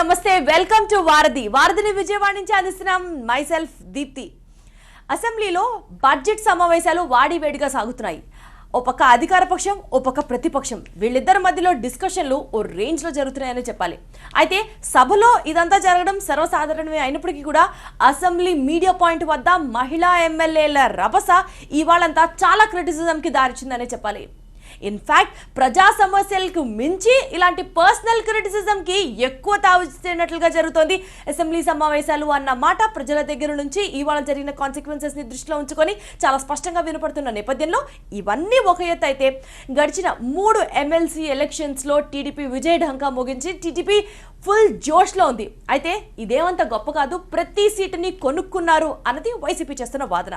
నమస్తే welcome to వారధిని Vijayawada నుంచి అందిస్తున్నాం మైసెల్ఫ్ దీప్తి. అసెంబ్లీలో బడ్జెట్ సమావేశాలు వాడివేడిగా సాగుతున్నాయి. ఓ పక్క అధికార పక్షం, ఓ పక్క ప్రతిపక్షం, వీళ్ళిద్దరి మధ్యలో డిస్కషన్లు ఓ రేంజ్లో జరుగుతున్నాయని చెప్పాలి. అయితే సభలో ఇదంతా జరగడం సర్వసాధారణమే అయినప్పటికీ కూడా అసెంబ్లీ మీడియా పాయింట్ వద్ద మహిళా ఎమ్మెల్యేల రభస ఇవాళంతా చాలా క్రిటిసిజంకి దారిచ్చిందనే చెప్పాలి. ఇన్ఫ్యాక్ట్ ప్రజా సమస్యలకు మించి ఇలాంటి పర్సనల్ క్రిటిసిజంకి ఎక్కువ తావిస్తున్నట్లుగా జరుగుతోంది అసెంబ్లీ సమావేశాలు అన్న మాట ప్రజల దగ్గర నుంచి ఇవాళ జరిగిన కాన్సిక్వెన్సెస్ని దృష్టిలో ఉంచుకొని చాలా స్పష్టంగా వినపడుతున్న నేపథ్యంలో ఇవన్నీ ఒక ఎత్తు అయితే గడిచిన 3 ఎమ్మెల్సీ ఎలక్షన్స్లో టీడీపీ విజయ ఢంకా మోగించి టీడీపీ ఫుల్ జోష్లో ఉంది. అయితే ఇదేమంత గొప్ప కాదు, ప్రతి సీటుని కొనుక్కున్నారు అన్నది వైసీపీ చేస్తున్న వాదన.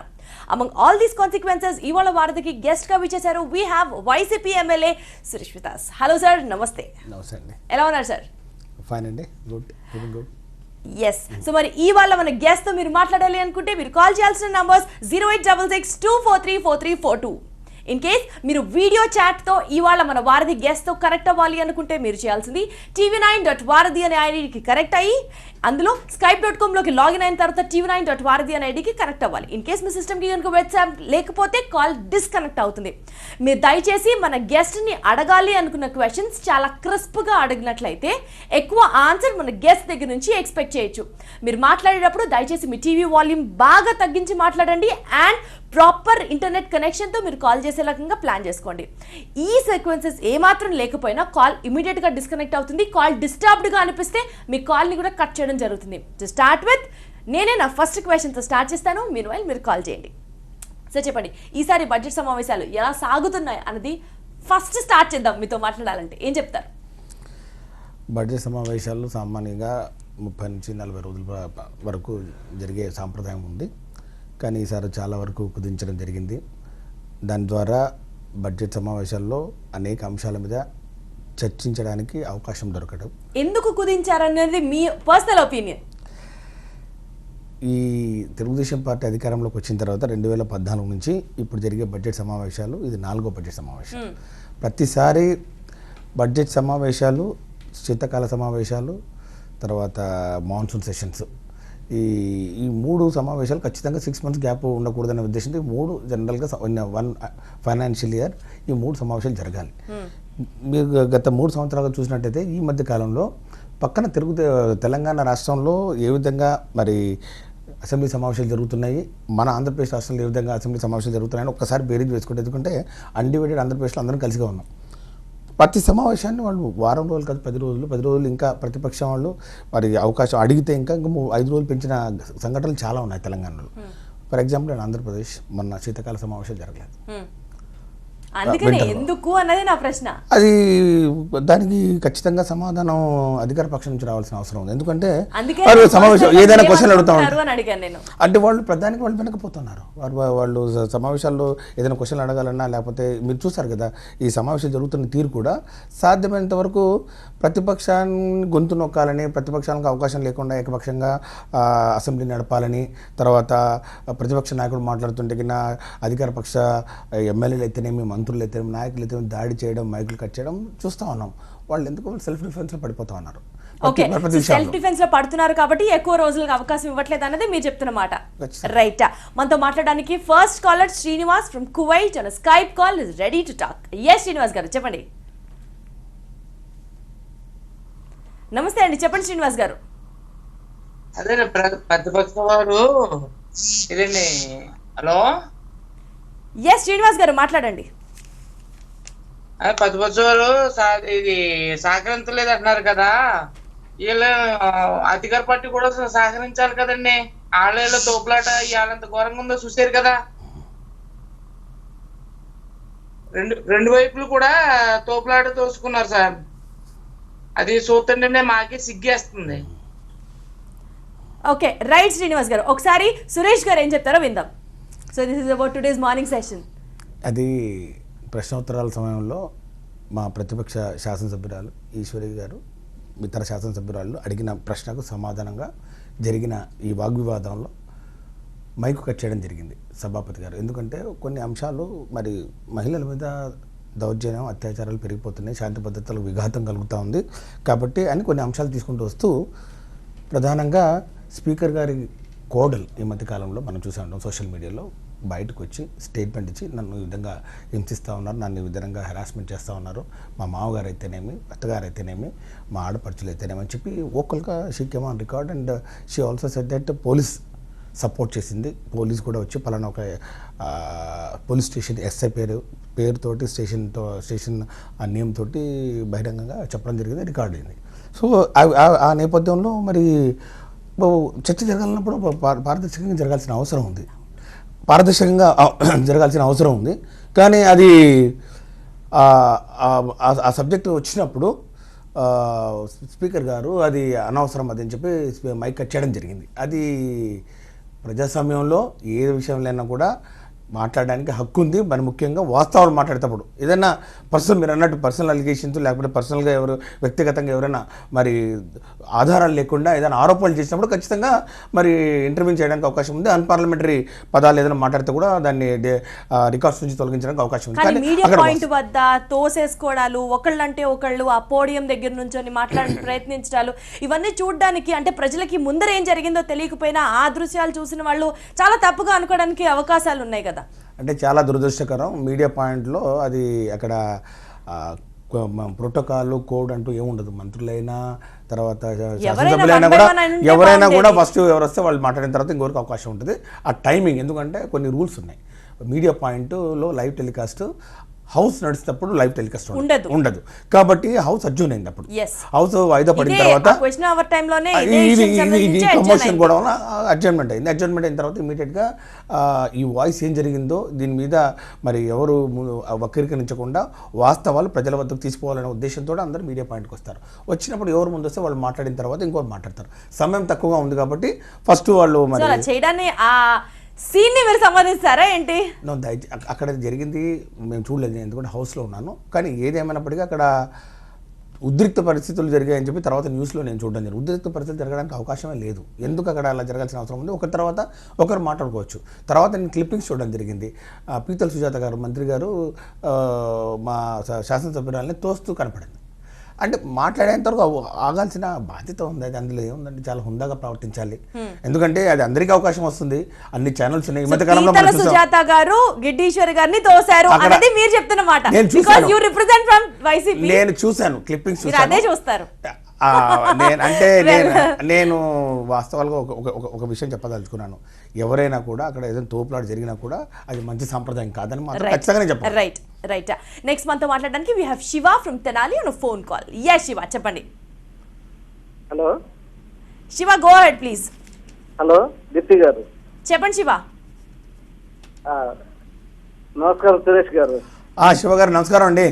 అమంగ్ ఆల్ దీస్ కాన్సిక్వెన్సెస్ ఇవాళ వారధికి గెస్ట్ గా విచ్చేశారు we have YCP MLA Suresh with us. Hello sir, నమస్తే. నమస్తే అండి. ఎలా ఉన్నారు సార్? ఫైన్ అండి, గుడ్. ఎస్, సో మరి ఇవాళ మన గెస్ట్ తో మీరు మాట్లాడాలి అనుకుంటే మీరు కాల్ చేయాల్సిన నంబర్స్ 08662434342. ఇన్ కేస్ మీరు వీడియో చాట్తో ఇవాళ మన వారధి గెస్ట్తో కనెక్ట్ అవ్వాలి అనుకుంటే మీరు చేయాల్సింది tv9.varadhi అనే ఐడికి కనెక్ట్ అయ్యి అందులో skype.com లోకి లాగిన్ అయిన తర్వాత tv9.varadhi అనే ఐడికి కనెక్ట్ అవ్వాలి. ఇన్ కేస్ మీ సిస్టమ్కి కనుక వాట్సాప్ లేకపోతే కాల్ డిస్కనెక్ట్ అవుతుంది. మీరు దయచేసి మన గెస్ట్ని అడగాలి అనుకున్న క్వశ్చన్స్ చాలా క్రిస్ప్గా అడిగినట్లయితే ఎక్కువ ఆన్సర్ మన గెస్ట్ దగ్గర నుంచి ఎక్స్పెక్ట్ చేయొచ్చు. మీరు మాట్లాడేటప్పుడు దయచేసి మీ టీవీ వాల్యూమ్ బాగా తగ్గించి మాట్లాడండి అండ్ ప్రాపర్ ఇంటర్నెట్ కనెక్షన్తో మీరు కాల్ చేసే రకంగా ప్లాన్ చేసుకోండి. ఈ సీక్వెన్సెస్ ఏమాత్రం లేకపోయినా కాల్ ఇమీడియట్గా డిస్కనెక్ట్ అవుతుంది. కాల్ డిస్టర్బ్డ్గా అనిపిస్తే మీ కాల్ని కూడా కట్ చేయడం జరుగుతుంది. టు స్టార్ట్ విత్ నేనే నా ఫస్ట్ క్వశ్చన్తో స్టార్ట్ చేస్తాను, మీరు కాల్ చేయండి. సో చెప్పండి, ఈసారి బడ్జెట్ సమావేశాలు ఎలా సాగుతున్నాయి అన్నది ఫస్ట్ స్టార్ట్ చేద్దాం. మీతో మాట్లాడాలంటే ఏం చెప్తారు? బడ్జెట్ సమావేశాలు సామాన్యంగా 30 నుంచి 40 రోజుల వరకు జరిగే సాంప్రదాయం ఉంది. కానీ ఈసారి చాలా వరకు కుదించడం జరిగింది. దాని ద్వారా బడ్జెట్ సమావేశాల్లో అనేక అంశాల మీద చర్చించడానికి అవకాశం దొరకడం. ఎందుకు కుదించారనేది మీ పర్సనల్ ఒపీనియన్? ఈ తెలుగుదేశం పార్టీ అధికారంలోకి వచ్చిన తర్వాత 2014 నుంచి ఇప్పుడు జరిగే బడ్జెట్ సమావేశాలు ఇది 4వ బడ్జెట్ సమావేశం. ప్రతిసారి బడ్జెట్ సమావేశాలు, శీతాకాల సమావేశాలు, తర్వాత మాన్సూన్ సెషన్స్, ఈ 3 సమావేశాలు ఖచ్చితంగా 6 months గ్యాప్ ఉండకూడదనే ఉద్దేశంతో 3 జనరల్గా 1 ఫైనాన్షియల్ ఇయర్ ఈ 3 సమావేశాలు జరగాలి. మీరు గత 3 సంవత్సరాలుగా చూసినట్టయితే ఈ మధ్య కాలంలో పక్కన తెలంగాణ రాష్ట్రంలో ఏ విధంగా మరి అసెంబ్లీ సమావేశాలు జరుగుతున్నాయి, మన ఆంధ్రప్రదేశ్ రాష్ట్రంలో ఏ విధంగా అసెంబ్లీ సమావేశాలు జరుగుతున్నాయని ఒక్కసారి బేరీజ్ వేసుకుంటే, ఎందుకంటే అన్డివైడెడ్ ఆంధ్రప్రదేశ్లో అందరం కలిసిగా ఉన్నాం. ప్రతి సమావేశాన్ని వాళ్ళు వారం రోజులు కాదు 10 రోజులు ఇంకా ప్రతిపక్షం వాళ్ళు మరి అవకాశం అడిగితే ఇంకా 5 రోజులు పెంచిన సంఘటనలు చాలా ఉన్నాయి తెలంగాణలో. ఫర్ ఎగ్జాంపుల్ నేను ఆంధ్రప్రదేశ్ మొన్న శీతాకాల సమావేశాలు జరగలేదు. అందుకనే ఎందుకు అన్నది నా ప్రశ్న. అది దానికి ఖచ్చితంగా సమాధానం అధికార పక్షం నుంచి రావాల్సిన అవసరం ఉంది. ఎందుకంటే సమావేశం ఏదైనా క్వశ్చన్ అడుగుతా ఉంటారు అంటే వాళ్ళు ప్రధానికి వాళ్ళు వెనకపోతున్నారు. వాళ్ళు సమావేశాల్లో ఏదైనా క్వశ్చన్లు అడగాలన్నా, లేకపోతే మీరు చూస్తారు కదా ఈ సమావేశాలు జరుగుతున్న తీరు కూడా సాధ్యమైనంత వరకు ప్రతిపక్షాన్ని గొంతు నొక్కాలని, ప్రతిపక్షానికి అవకాశం లేకుండా ఏకపక్షంగా అసెంబ్లీ నడపాలని, తర్వాత ప్రతిపక్ష నాయకుడు మాట్లాడుతుంటే కింద అధికార పక్ష ఎమ్మెల్యేలు అయితేనేమి, మంత్రులు అయితే, నాయకులు అయితే దాడి చేయడం, మైకులు కట్ చేయడం చూస్తూ ఉన్నాం. వాళ్ళు ఎందుకు సెల్ఫ్ డిఫెన్స్లో పడిపోతూ ఉన్నారు. సెల్ఫ్ డిఫెన్స్ లో పడుతున్నారు కాబట్టి ఎక్కువ రోజులకు అవకాశం ఇవ్వట్లేదు అన్నది మీరు చెప్తున్న మాట. రైట్, మనతో మాట్లాడడానికి first caller Srinivas from Kuwait on Skype call is ready to talk. Yes Srinivas garu చెప్పండి. నమస్తే అండి, చెప్పండి శ్రీనివాస్ గారు. అదే ప్రతిపక్ష వారు ఇదండి. హలో, ఎస్ శ్రీనివాస్ గారు మాట్లాడండి. ప్రతిపక్ష వారు ఇది సహకరించలేదు అంటున్నారు కదా, వీళ్ళు అధికార పార్టీ కూడా సహకరించాలి కదండి. ఆళ్ళ తోపులాట ఇవాళంత ఘోరంగా ఉందో చూసారు కదా. రెండు వైపులు కూడా తోపులాట తోసుకున్నారు సార్. అది చూస్తుంటేనే మాకే సిగ్గేస్తుంది. ఓకే రైట్ శ్రీనివాస్ గారు, ఒకసారి సురేష్ గారు ఏం చెప్తారో విందాం. So this is about today's morning session. అది ప్రశ్నోత్తరాల సమయంలో మా ప్రతిపక్ష శాసనసభ్యురాలు ఈశ్వరి గారు, ఇతర శాసనసభ్యురాలు అడిగిన ప్రశ్నకు సమాధానంగా జరిగిన ఈ వాగ్వివాదంలో మైకు కట్ చేయడం జరిగింది సభాపతి గారు. ఎందుకంటే కొన్ని అంశాలు మరి మహిళల మీద దౌర్జన్యం అత్యాచారాలు పెరిగిపోతున్నాయి, శాంతి భద్రతలకు విఘాతం కలుగుతూ ఉంది. కాబట్టి అని కొన్ని అంశాలు తీసుకుంటూ వస్తూ ప్రధానంగా స్పీకర్ గారి కోడలు ఈ మధ్యకాలంలో మనం చూసా ఉంటాం సోషల్ మీడియాలో బయటకు వచ్చి స్టేట్మెంట్ ఇచ్చి నన్ను ఈ విధంగా హింసిస్తూ ఉన్నారు, నన్ను ఈ విధంగా హెరాస్మెంట్ చేస్తూ ఉన్నారు, మా మామగారు అయితేనేమి అత్తగారు అయితేనేమి మా ఆడపడుచులు అయితేనేమి అని చెప్పి ఓకల్గా she came on record and she also said that police support చేసింది. పోలీస్ కూడా వచ్చి పలానా ఒక పోలీస్ స్టేషన్ ఎస్ఐ పేరుతోటి స్టేషన్ ఆ నేమ్ తోటి బహిరంగంగా చెప్పడం జరిగింది, రికార్డ్ అయింది. సో ఆ నేపథ్యంలో మరి చర్చ జరగాలన్నప్పుడు పారదర్శకంగా జరగాల్సిన అవసరం ఉంది. కానీ అది ఆ సబ్జెక్టు వచ్చినప్పుడు స్పీకర్ గారు అది అనవసరం అది అని చెప్పి మైక్ కట్ చేయడం జరిగింది. అది ప్రజాస్వామ్యంలో ఏ విషయంలో కూడా మాట్లాడడానికి హక్కు ఉంది. మరి ముఖ్యంగా వాస్తవాలు మాట్లాడేటప్పుడు ఏదైనా మీరు అన్నట్టు పర్సనల్ అలిగేషన్స్ లేకపోతే పర్సనల్గా వ్యక్తిగతంగా ఎవరైనా మరి ఆధారాలు లేకుండా ఏదైనా ఆరోపణలు చేసినప్పుడు ఖచ్చితంగా మరి ఇంటర్వ్యూ చేయడానికి అవకాశం ఉంది. అన్పార్లమెంటరీ పదాలు ఏదైనా మాట్లాడితే కూడా దాన్ని రికార్డ్స్ నుంచి తొలగించడానికి అవకాశం ఉంది. కానీ మీడియా పాయింట్ వద్ద తోసేసుకోవడాలు, ఒకళ్ళంటే ఒకళ్ళు ఆ పోడియం దగ్గర నుంచి మాట్లాడడానికి ప్రయత్నించడాలు, ఇవన్నీ చూడడానికి అంటే ప్రజలకి ముందర ఏం జరిగిందో తెలియకపోయినా ఆ దృశ్యాలు చూసిన వాళ్ళు చాలా తప్పుగా అనుకోవడానికి అవకాశాలు ఉన్నాయి కదా. అంటే చాలా దురదృష్టకరం. మీడియా పాయింట్లో అది అక్కడ ప్రోటోకాల్ కోడ్ అంటూ ఏముండదు. మంత్రులైనా తర్వాత శాసనసభ్యులైనా కూడా ఎవరైనా కూడా ఫస్ట్ ఎవరు వస్తే వాళ్ళు మాట్లాడిన తర్వాత ఇంకొకరికి అవకాశం ఉంటుంది. ఆ టైమింగ్ ఎందుకంటే కొన్ని రూల్స్ ఉన్నాయి. మీడియా పాయింట్లో లైవ్ టెలికాస్ట్ హౌస్ నడిచేటప్పుడు లైవ్ టెలికాస్ట్ ఉండదు. కాబట్టి హౌస్ అడ్జూన్ అయింది. అప్పుడు హౌస్ వాయిదా పడిన తర్వాత ప్రమోషన్ కూడా అడ్జర్న్మెంట్ అయింది. అడ్జర్న్మెంట్ అయిన తర్వాత ఇమీడియట్గా ఈ వాయిస్ ఏం జరిగిందో దీని మీద మరి ఎవరు వక్రీకరించకుండా వాస్తవాలు ప్రజల వద్దకు తీసుకోవాలనే ఉద్దేశంతో అందరూ మీడియా పాయింట్కి వస్తారు. వచ్చినప్పుడు ఎవరు ముందు వస్తే వాళ్ళు మాట్లాడిన తర్వాత ఇంకోరు మాట్లాడతారు. సమయం తక్కువగా ఉంది కాబట్టి ఫస్ట్ వాళ్ళు మరి చేయడాన్ని సీన్ని మీరు సంబంధిస్తారా ఏంటి? అక్కడ జరిగింది మేము చూడలేదు, ఎందుకంటే హౌస్లో ఉన్నాను. కానీ ఏదేమైనప్పటికీ అక్కడ ఉద్రిక్త పరిస్థితులు జరిగాయని చెప్పి తర్వాత న్యూస్లో నేను చూడడం జరిగింది. ఉద్రిక్త పరిస్థితులు జరగడానికి అవకాశమే లేదు. ఎందుకు అక్కడ అలా జరగాల్సిన అవసరం ఉంది? ఒకరి తర్వాత ఒకరు మాట్లాడుకోవచ్చు. తర్వాత నేను క్లిప్పింగ్స్ చూడడం జరిగింది. పీతల సుజాత గారు మంత్రి గారు మా శాసనసభ్యురాలని తోస్తూ కనపడింది. అంటే మాట్లాడేంత వరకు ఆగాల్సిన బాధ్యత ఉంది. అది అందులో ఏముందంటే చాలా హుందాగా ప్రవర్తించాలి. ఎందుకంటే అది అందరికీ అవకాశం వస్తుంది. అన్ని ఛానల్స్ ఉన్నాయి. ఈ మధ్య కాలంలో సుజాత గారు గిడ్డీశ్వర్ గారిని తోశారు అనేది మీరు చెప్తున్న మాట. నేను చూశాను క్లిప్పింగ్స్ అదే చూస్తారు. నేను వాస్తవాలుగా ఒక విషయం చెప్పదలుచుకున్నాను. ఎవరైనా కూడా అక్కడ ఏదైనా తోపులాట జరిగినా కూడా అది మంచి సాంప్రదాయం కాదని మాత్రం ఖచ్చితంగానే చెప్పాలి. రైట్. నెక్స్ట్ మనతో మాట్లాడడానికి we have Shiva from Tenali on phone call. Yeah Shiva, చెప్పండి. Hello Shiva, go ahead please. Hello Deepti garu, చెప్పండి శివ. నమస్కారం సురేష్ గారు. శివ గారు నమస్కారం అండి.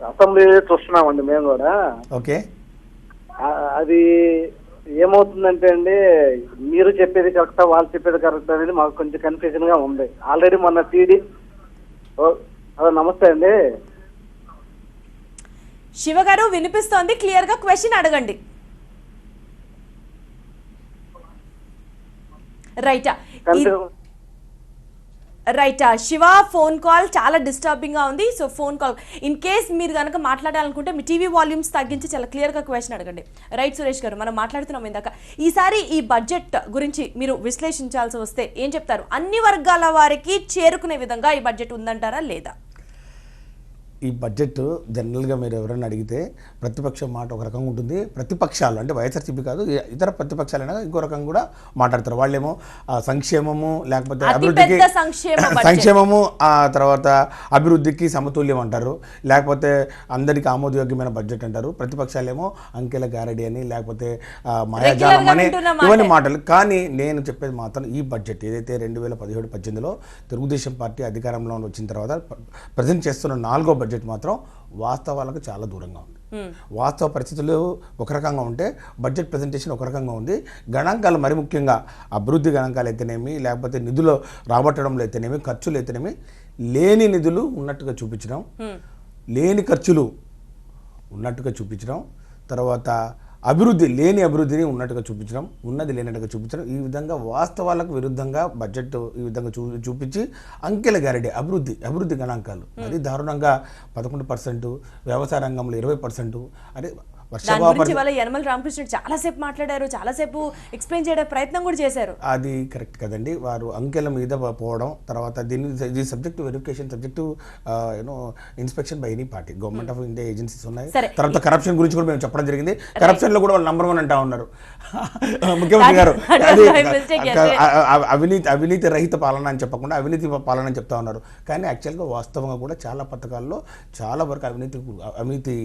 అసెంబ్లీ చూస్తున్నామండి మేము కూడా. ఓకే, అది ఏమవుతుందంటే అండి, మీరు చెప్పేది కరెక్టా వాళ్ళు చెప్పేది కరెక్టా అనేది మాకు కొంచెం కన్ఫ్యూజన్ గా ఉంది. ఆల్రెడీ మొన్న హలో నమస్తే అండి. శివ గారు వినిపిస్తోంది, క్లియర్ గా క్వశ్చన్ అడగండి. రైట్ శివ, ఫోన్ కాల్ చాలా డిస్టర్బింగ్ గా ఉంది. So phone call in case మీరు కనుక మాట్లాడాలనుకుంటే మీ టీవీ వాల్యూమ్స్ తగ్గించి చాలా క్లియర్ గా క్వశ్చన్ అడగండి. రైట్ సురేష్ గారు, మనం మాట్లాడుతున్నాం ఇందాక. ఈసారి ఈ బడ్జెట్ గురించి మీరు విశ్లేషించాల్సి వస్తే ఏం చెప్తారు? అన్ని వర్గాల వారికి చేరుకునే విధంగా ఈ బడ్జెట్ ఉందంటారా లేదా? ఈ బడ్జెట్ జనరల్గా మీరు ఎవరైనా అడిగితే ప్రతిపక్షం మాట ఒక రకంగా ఉంటుంది. ప్రతిపక్షాలు అంటే వైఎస్ఆర్సీపీ కాదు, ఇతర ప్రతిపక్షాలైనా ఇంకో రకంగా కూడా మాట్లాడతారు. వాళ్ళేమో సంక్షేమము లేకపోతే అభివృద్ధికి సంక్షేమము, ఆ తర్వాత అభివృద్ధికి సమతుల్యం అంటారు, లేకపోతే అందరికీ ఆమోదయోగ్యమైన బడ్జెట్ అంటారు. ప్రతిపక్షాలేమో అంకెల గారడి అని లేకపోతే మాయాజాలం అని ఇవన్నీ మాటలు. కానీ నేను చెప్పేది మాత్రం ఈ బడ్జెట్ ఏదైతే 2017-18లో తెలుగుదేశం పార్టీ అధికారంలో వచ్చిన తర్వాత ప్రజెంట్ చేస్తున్న 4వ బడ్జెట్ మాత్రం వాస్తవాలకు చాలా దూరంగా ఉంది. వాస్తవ పరిస్థితులు ఒక రకంగా ఉంటే బడ్జెట్ ప్రజెంటేషన్ ఒక రకంగా ఉంది. గణాంకాలు మరి ముఖ్యంగా అభివృద్ధి గణాంకాలు అయితేనేమి, లేకపోతే నిధులు రాబట్టడంలో అయితేనేమి, ఖర్చులు అయితేనేమి, లేని నిధులు ఉన్నట్టుగా చూపించడం, లేని ఖర్చులు ఉన్నట్టుగా చూపించడం, తర్వాత అభివృద్ధి లేని అభివృద్ధిని ఉన్నట్టుగా చూపించడం, ఉన్నది లేనట్టుగా చూపించడం, ఈ విధంగా వాస్తవాలకు విరుద్ధంగా బడ్జెట్ ఈ విధంగా చూపించి అంకెల గారడి అభివృద్ధి గణాంకాలు మరి దారుణంగా 11%, వ్యవసాయ రంగంలో 20%. అరే దాని గురించి వాళ్ళ యనమల రామకృష్ణుడు చాలాసేపు మాట్లాడారు, చాలాసేపు ఎక్స్ప్లెయిన్ చేయడం ప్రయత్నం కూడా చేశారు. అది కరెక్ట్ కదండి. వారు అంకెల మీద పోవడం, తర్వాత దీన్ని subject verification, subject inspection by any party, government of India agencies ఉన్నాయి. తర్వాత కరప్షన్ గురించి కూడా మేము చెప్పడం జరిగింది. కరప్షన్ లో కూడా వాళ్ళు నంబర్ 1 అంటా ఉన్నారు ముఖ్యమంత్రి గారు. అవినీతి రహిత పాలన అని చెప్పకుండా అవినీతి పాలన అని చెప్తా ఉన్నారు. కానీ యాక్చువల్గా వాస్తవంగా కూడా చాలా పథకాల్లో చాలా వరకు అవినీతి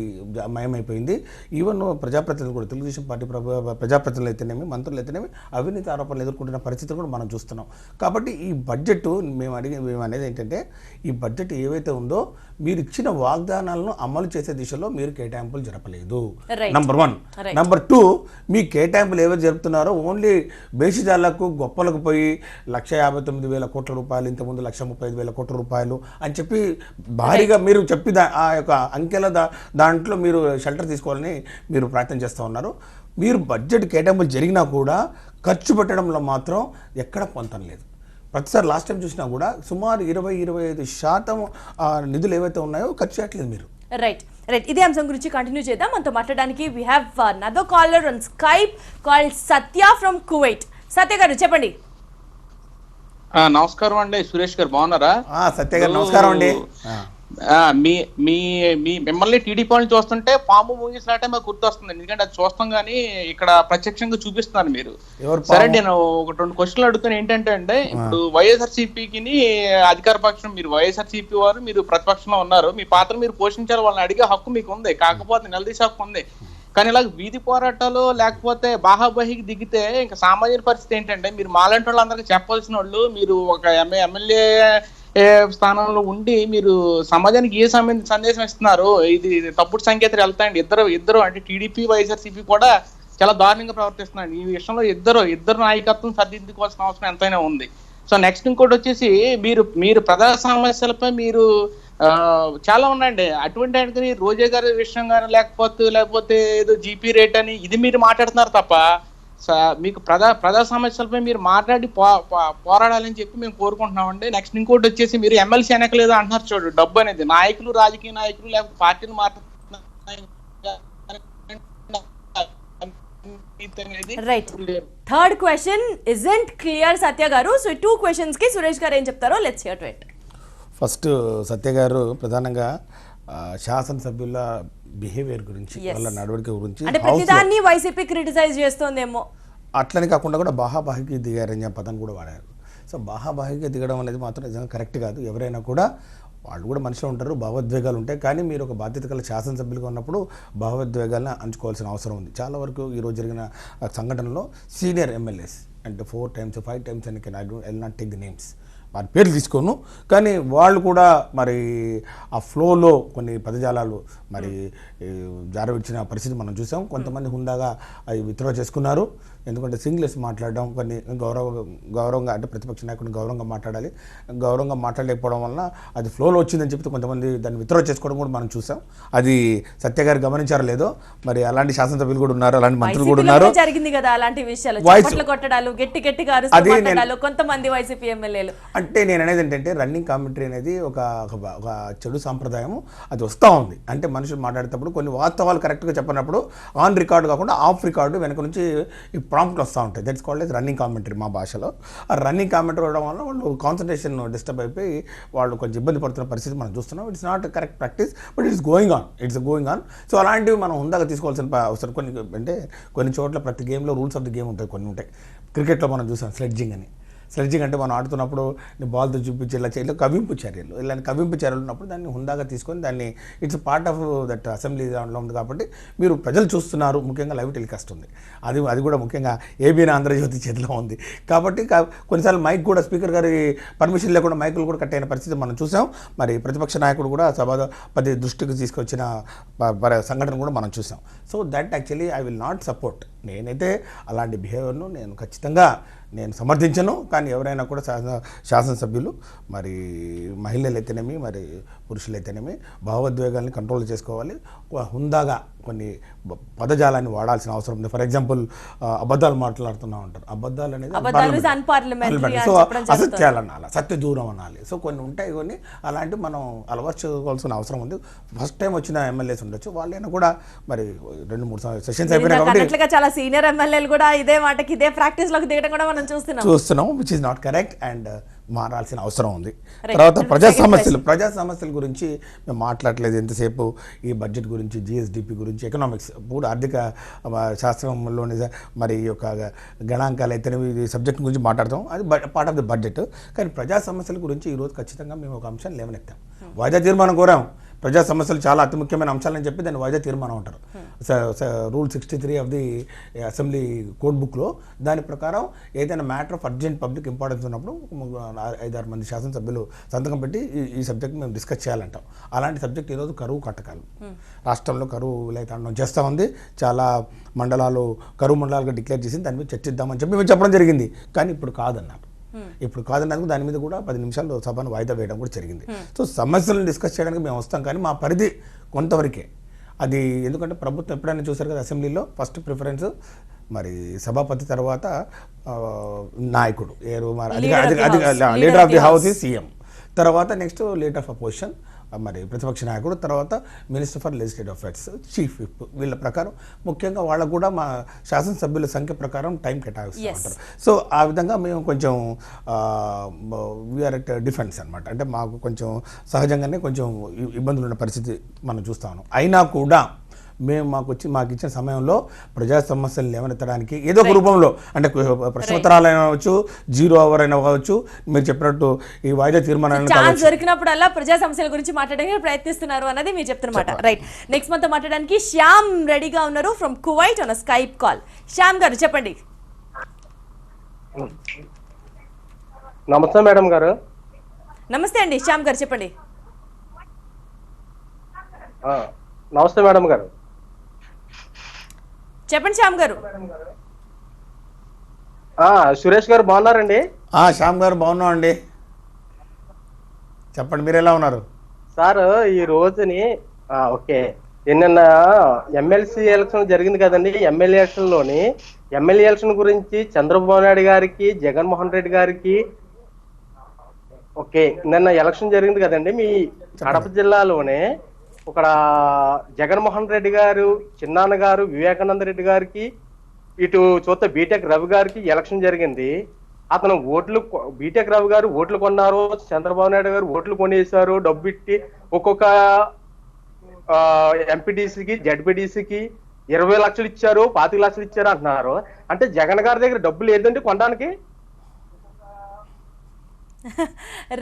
మయమైపోయింది. ఈవెన్ ప్రజాప్రతినిధులు కూడా, తెలుగుదేశం పార్టీ ప్రజాప్రతినిధులు అయితేనేమి, మంత్రులు అయితేనేమి అవినీతి ఆరోపణలు ఎదుర్కొంటున్న పరిస్థితులు కూడా మనం చూస్తున్నాం. కాబట్టి ఈ బడ్జెట్ మేము అనేది ఏంటంటే, ఈ బడ్జెట్ ఏవైతే ఉందో మీరు ఇచ్చిన వాగ్దానాలను అమలు చేసే దిశలో మీరు కేటాయింపులు జరపలేదు, నంబర్ 1. నంబర్ 2, మీ కేటాయింపులు ఏవైతే జరుపుతున్నారో ఓన్లీ బేసిజాలకు గొప్పలకు పోయి 1,59,000 కోట్ల రూపాయలు, ఇంతకుముందు 1,35,000 కోట్ల రూపాయలు అని చెప్పి భారీగా మీరు చెప్పి ఆ యొక్క అంకెల దాంట్లో మీరు షెల్టర్ తీసుకోవాలని మీరు ప్రయత్నం చేస్తూ ఉన్నారు. మీరు బడ్జెట్ కేటాయింపులు జరిగినా కూడా ఖర్చు పెట్టడంలో మాత్రం ఎక్కడ పొంతం లేదు. ప్రతిసారి లాస్ట్ టైం చూసినా కూడా సుమారు 20-25% నిధులు ఏవైతే ఉన్నాయో ఖర్చు చేయట్లేదు మీరు. రైట్. ఇదే అంశం గురించి కంటిన్యూ చేద్దాం. మనతో మాట్లాడడానికి we have another caller on Skype called Satya from Kuwait. Satya garu చెప్పండి. నమస్కారం అండి సురేష్ గారు, బాగున్నారా? సత్య గారు నమస్కారం అండి. మిమ్మల్ని టీడీపీ వాళ్ళని చూస్తుంటే పాము మూగిసినట్టే మాకు గుర్తొస్తుంది. ఎందుకంటే అది చూస్తాం కానీ ఇక్కడ ప్రత్యక్షంగా చూపిస్తున్నారు మీరు. సరే, నేను ఒక 2 క్వశ్చన్లు అడుగుతాను. ఏంటంటే అండి, ఇప్పుడు వైఎస్ఆర్సీపీకి అధికార పక్షం, మీరు వైఎస్ఆర్సీపీ వారు, మీరు ప్రతిపక్షంలో ఉన్నారు. మీ పాత్ర మీరు పోషించాలి, వాళ్ళని అడిగే హక్కు మీకు ఉంది. కాకపోతే నిలదీసే హక్కు ఉంది. కానీ ఇలా వీధి పోరాటాలు లేకపోతే బాహాబాహికి దిగితే ఇంకా సామాజిక పరిస్థితి ఏంటంటే, మీరు మాలాంటి వాళ్ళందరికీ చెప్పాల్సిన వాళ్ళు, మీరు ఒక ఎమ్మెల్యే స్థానంలో ఉండి మీరు సమాజానికి ఏ సందేశం ఇస్తున్నారు? ఇది తప్పుడు సంకేతాలు వెళ్తాయండి. ఇద్దరు అంటే టీడీపీ వైఎస్ఆర్సీపీ కూడా చాలా దారుణంగా ప్రవర్తిస్తున్నాడు. ఈ విషయంలో ఇద్దరు నాయకత్వం సరిదిద్దుకోవాల్సిన అవసరం ఎంతైనా ఉంది. సో నెక్స్ట్ ఇంకోటి వచ్చేసి, మీరు ప్రజా సమస్యలపై మీరు చాలా ఉన్నాయండి. అటువంటి అంటే రోజా గారి విషయం కానీ లేకపోతే ఏదో జీపీ రేట్ అని ఇది మీరు మాట్లాడుతున్నారు తప్ప మీకు ప్రజా సమస్యలపై మీరు మాట్లాడి పోరాడాలని చెప్పి మేము కోరుకుంటున్నామండి. నెక్స్ట్ ఇంకోటి వచ్చేసి, మీరు ఎమ్మెల్సీ అనకలేదు అంటున్నారు. చూడు, డబ్బు అనేది నాయకులు, రాజకీయ నాయకులు లేకపోతే పార్టీలు right. Third question isn't clear Satya garu. So 2 questions కి సురేష్ గారు ఏం చెప్తారో let's hear it. First Satya garu ప్రధానంగా శాసనసభ్యుల బిహేవియర్ గురించి, వాళ్ళ నడవడిక గురించి, అంటే ప్రతిదాన్ని వైసీపీ క్రిటిసైజ్ చేస్తోందేమో అట్లని కాకుండా కూడా బాహాబాహికి దిగారని పదం కూడా వాడారు. సో బాహాబాహికి దిగడం అనేది మాత్రం నిజంగా కరెక్ట్ కాదు. ఎవరైనా కూడా వాళ్ళు కూడా మనుషులు ఉంటారు, భావోద్వేగాలు ఉంటాయి. కానీ మీరు ఒక బాధ్యత గల శాసనసభ్యులుగా ఉన్నప్పుడు భావోద్వేగాలను అంచుకోవాల్సిన అవసరం ఉంది. చాలా వరకు ఈరోజు జరిగిన సంఘటనలో సీనియర్ ఎమ్మెల్యేస్ అంటే 4 times 5 times అని I will not take the names, వారి పేర్లు తీసుకోను, కానీ వాళ్ళు కూడా మరి ఆ ఫ్లోలో కొన్ని పదజాలాలు మరి జారవిడిచిన పరిస్థితి మనం చూసాం. కొంతమంది హుందాగా అవి విత్డ్రా చేసుకున్నారు. ఎందుకంటే సింగ్లెస్ మాట్లాడడం, కొన్ని గౌరవంగా అంటే ప్రతిపక్ష నాయకుడిని గౌరవంగా మాట్లాడాలి, గౌరవంగా మాట్లాడలేకపోవడం వలన అది ఫ్లోలో వచ్చిందని చెప్తే కొంతమంది దాన్ని విత్డ్రా చేసుకోవడం కూడా మనం చూసాం. అది సత్య గారు గమనించారో లేదో, మరి అలాంటి శాసనసభ్యులు కూడా ఉన్నారు, అలాంటి మంత్రులు కూడా ఉన్నారు. జరిగింది కదా అలాంటి విషయాలు, కొట్టడాలు, గట్టిగా అరుస్తూ కొంతమంది వైసీపీ ఎమ్మెల్యేలు. అంటే నేను అనేది ఏంటంటే, రన్నింగ్ కామెంటరీ అనేది ఒక చెడు సాంప్రదాయం, అది వస్తూ ఉంది. అంటే మనుషులు మాట్లాడేటప్పుడు కొన్ని వాస్తవాలు కరెక్ట్గా చెప్పినప్పుడు ఆన్ రికార్డు కాకుండా ఆఫ్ రికార్డు వెనక నుంచి ఈ ప్రాంప్ట్లు వస్తూ ఉంటాయి. That's called as running commentary మా భాషలో. ఆ రన్నింగ్ కామెంటరీ అవడం వల్ల వాళ్ళు కాన్సన్ట్రేషన్ డిస్టర్బ్ అయిపోయి వాళ్ళు కొంచెం ఇబ్బంది పడుతున్న పరిస్థితి మనం చూస్తున్నాం. It's not correct practice, but it's going on. So అలాంటివి మనం హుందాగా తీసుకోవాల్సిన అవసరం. కొన్ని చోట్ల ప్రతి గేమ్లో రూల్స్ ఆఫ్ ది గేమ్ ఉంటాయి, కొన్ని ఉంటాయి. క్రికెట్లో మనం చూసాం స్లెడ్జింగ్ అని. స్లెడ్జింగ్ అంటే మనం ఆడుతున్నప్పుడు బాల్తో చూపించి ఇలా చేయలేదు, కవింపు చర్యలు, ఇలాంటి కవింపు చర్యలు ఉన్నప్పుడు దాన్ని హుందాగా తీసుకొని దాన్ని it's part of that assembly దాంట్లో ఉంది. కాబట్టి మీరు ప్రజలు చూస్తున్నారు, ముఖ్యంగా లైవ్ టెలికాస్ట్ ఉంది, అది కూడా ముఖ్యంగా ఏబీఎన్ ఆంధ్రజ్యోతి చేతిలో ఉంది. కాబట్టి కొన్నిసార్లు మైక్ కూడా స్పీకర్ గారి పర్మిషన్ లేకుండా మైకులు కూడా కట్ అయిన పరిస్థితి మనం చూసాం. మరి ప్రతిపక్ష నాయకుడు కూడా సభాపతి దృష్టికి తీసుకొచ్చిన సంఘటన కూడా మనం చూసాం. So that actually I will not support. నేనైతే అలాంటి బిహేవియర్ను నేను ఖచ్చితంగా సమర్థించను. కానీ ఎవరైనా కూడా శాసనసభ్యులు, మరి మహిళలు అయితేనేమి, మరి పురుషులైతేనేమి భావోద్వేగాల్ని కంట్రోల్ చేసుకోవాలి, హుందాగా కొన్ని పదజాలాన్ని వాడాల్సిన అవసరం ఉంది. ఫర్ ఎగ్జాంపుల్ అబద్ధాలు మాట్లాడుతూ ఉంటారు, అబద్ధాలు అనేది సో అసత్యాలు అనాలి, సత్య దూరం అనాలి. సో కొన్ని ఉంటాయి, కొన్ని అలాంటివి మనం అలవర్చుకోవాల్సిన అవసరం ఉంది. ఫస్ట్ టైం వచ్చిన ఎమ్మెల్యేస్ ఉండొచ్చు, వాళ్ళైనా కూడా మరి 2-3 సెషన్స్ అయిపోయినా కాబట్టి చాలా సీనియర్ ఎమ్మెల్యేలు కూడా ఇదే మాటకి ఇదే ప్రాక్టీస్ లోకి దిగడం కూడా మనం చూస్తున్నాం, which is not correct and మారాల్సిన అవసరం ఉంది. తర్వాత ప్రజా సమస్యల గురించి మేము మాట్లాడలేదు ఎంతసేపు. ఈ బడ్జెట్ గురించి, జిఎస్డిపి గురించి, ఎకనామిక్స్ పూర్తి ఆర్థిక శాస్త్రంలోని మరి ఈ యొక్క గణాంకాలు అయితే ఈ సబ్జెక్ట్ గురించి మాట్లాడతాం, అది పార్ట్ ఆఫ్ ది బడ్జెట్. కానీ ప్రజా సమస్యల గురించి ఈరోజు ఖచ్చితంగా మేము ఒక అంశాన్ని లేవనెత్తాం, వాయిదా తీర్మానం కోరాం. ప్రజా సమస్యలు చాలా అతి ముఖ్యమైన అంశాలని చెప్పి దాన్ని వాయిదా తీర్మానం అంటారు. Rule 63 of the assembly code బుక్లో దాని ప్రకారం ఏదైనా matter of urgent public importance ఉన్నప్పుడు 5-6 మంది శాసనసభ్యులు సంతకం పెట్టి ఈ సబ్జెక్ట్ మేము డిస్కస్ చేయాలంటాం. అలాంటి సబ్జెక్ట్ ఈరోజు కరువు కట్టకాలు. రాష్ట్రంలో కరువు లైతాండం చేస్తూ ఉంది, చాలా మండలాలు కరువు మండలాలుగా డిక్లేర్ చేసి దాని మీద చర్చిద్దామని చెప్పి మేము చెప్పడం జరిగింది. కానీ ఇప్పుడు కాదన్నారు. ఇప్పుడు కాదన్నందుకు దాని మీద కూడా 10 నిమిషాలు సభను వాయిదా వేయడం కూడా జరిగింది. సో సమస్యలను డిస్కస్ చేయడానికి మేము వస్తాం, కానీ మా పరిధి కొంతవరకే అది. ఎందుకంటే ప్రభుత్వం ఎప్పుడైనా చూసారు కదా, అసెంబ్లీలో ఫస్ట్ ప్రిఫరెన్స్ మరి సభాపతి తర్వాత నాయకుడు, leader of the house is CM, తర్వాత నెక్స్ట్ లీడర్ ఆఫ్ అపోజిషన్ మరి ప్రతిపక్ష నాయకుడు, తర్వాత minister for legislative affairs, chief whip. వీళ్ళ ప్రకారం ముఖ్యంగా వాళ్ళకు కూడా మా శాసనసభ్యుల సంఖ్య ప్రకారం టైం కేటాయిస్తూ ఉంటారు. సో ఆ విధంగా మేము కొంచెం వీఆర్ ఎట్ డిఫెన్స్ అనమాట. అంటే మాకు కొంచెం సహజంగానే కొంచెం ఇబ్బందులు ఉన్న పరిస్థితి మనం చూస్తాము. అయినా కూడా మేము మాకు ఇచ్చిన సమయంలో ప్రజా సమస్యలు లేవనెత్తడానికి ఏదో ఒక రూపంలో, అంటే ప్రశ్నోత్తరాలు అయినా అవ్వచ్చు, 0 అవర్ అయినా అవ్వచ్చు, మీరు చెప్పినట్టు ఈ వాయిదా తీర్మానాన్ని దొరికినప్పుడల్లా ప్రజా సమస్యల గురించి మాట్లాడడానికి ప్రయత్నిస్తున్నారు అన్నది మీరు చెప్తున్నమాట. రైట్, నెక్స్ట్ మనతో మాట్లాడడానికి శ్యామ్ రెడీగా ఉన్నారు from Kuwait on Skype call. Shyam గారు చెప్పండి. నమస్తే మేడం గారు. నమస్తే అండి శ్యామ్ గారు చెప్పండి. నమస్తే మేడం గారు. చెప్పండి శ్యామ్ గారు. సురేష్ గారు బాగున్నారండి? శ్యామ్ గారు బాగున్నాం అండి, చెప్పండి మీరు ఎలా ఉన్నారు? సార్ ఈ రోజుని ఓకే, నిన్న ఎమ్మెల్సీ ఎలక్షన్ జరిగింది కదండి. ఎమ్మెల్యే ఎలక్షన్ గురించి చంద్రబాబు నాయుడు గారికి, జగన్మోహన్ రెడ్డి గారికి ఓకే, నిన్న ఎలక్షన్ జరిగింది కదండి. మీ కడప జిల్లాలోనే ఇక్కడ జగన్మోహన్ రెడ్డి గారు, చిన్నాన్న గారు, వివేకానంద రెడ్డి గారికి, ఇటు చూస్తే బీటెక్ రవి గారికి ఎలక్షన్ జరిగింది. అతను బీటెక్ రవి గారు ఓట్లు కొన్నారు, చంద్రబాబు నాయుడు గారు ఓట్లు కొనేశారు, డబ్బు ఇట్టి ఒక్కొక్క ఎంపీటీసీకి, జడ్పీటీసీకి 20 లక్షలు ఇచ్చారు, 25 లక్షలు ఇచ్చారు అంటున్నారు. అంటే జగన్ గారి దగ్గర డబ్బులు ఏదండి కొనడానికి?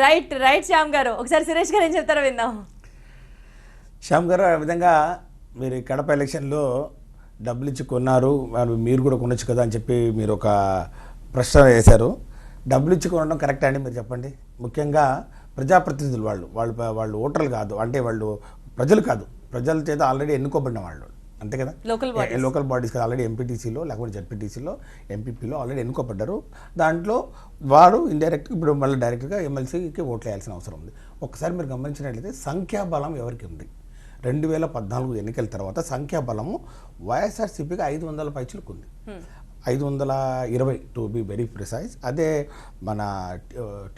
రైట్ శ్యామ్ గారు, ఒకసారి సురేష్ గారు ఏం చెప్తారో విందాం. శ్యామ్ గారు, ఆ విధంగా మీరు కడప ఎలక్షన్లో డబ్బులు ఇచ్చి కొన్నారు, మీరు కూడా కొనొచ్చు కదా అని చెప్పి మీరు ఒక ప్రశ్న వేశారు. డబ్బులు ఇచ్చి కొనడం కరెక్ట్ అండి? మీరు చెప్పండి. ముఖ్యంగా ప్రజాప్రతినిధులు వాళ్ళు ఓటర్లు కాదు, అంటే వాళ్ళు ప్రజలు కాదు, ప్రజల చేత ఆల్రెడీ ఎన్నుకోబడిన వాళ్ళు, అంతే కదా, లోకల్ బాడీస్ కదా, ఆల్రెడీ ఎంపీటీసీలో లేకపోతే జడ్పీటీసీలో ఎంపీపీలో ఆల్రెడీ ఎన్నుకోబడ్డారు. దాంట్లో వారు ఇండైరెక్ట్గా ఇప్పుడు మళ్ళీ డైరెక్ట్గా ఎమ్మెల్సీకి ఓట్లు వేయాల్సిన అవసరం ఉంది. ఒకసారి మీరు గమనించినట్లయితే సంఖ్యాబలం ఎవరికి ఉంది? 2014 ఎన్నికల తర్వాత సంఖ్యాబలము వైఎస్ఆర్సీపీకి 500 పైచులకు ఉంది, 520 టు బి వెరీ ప్రిసైజ్. అదే మన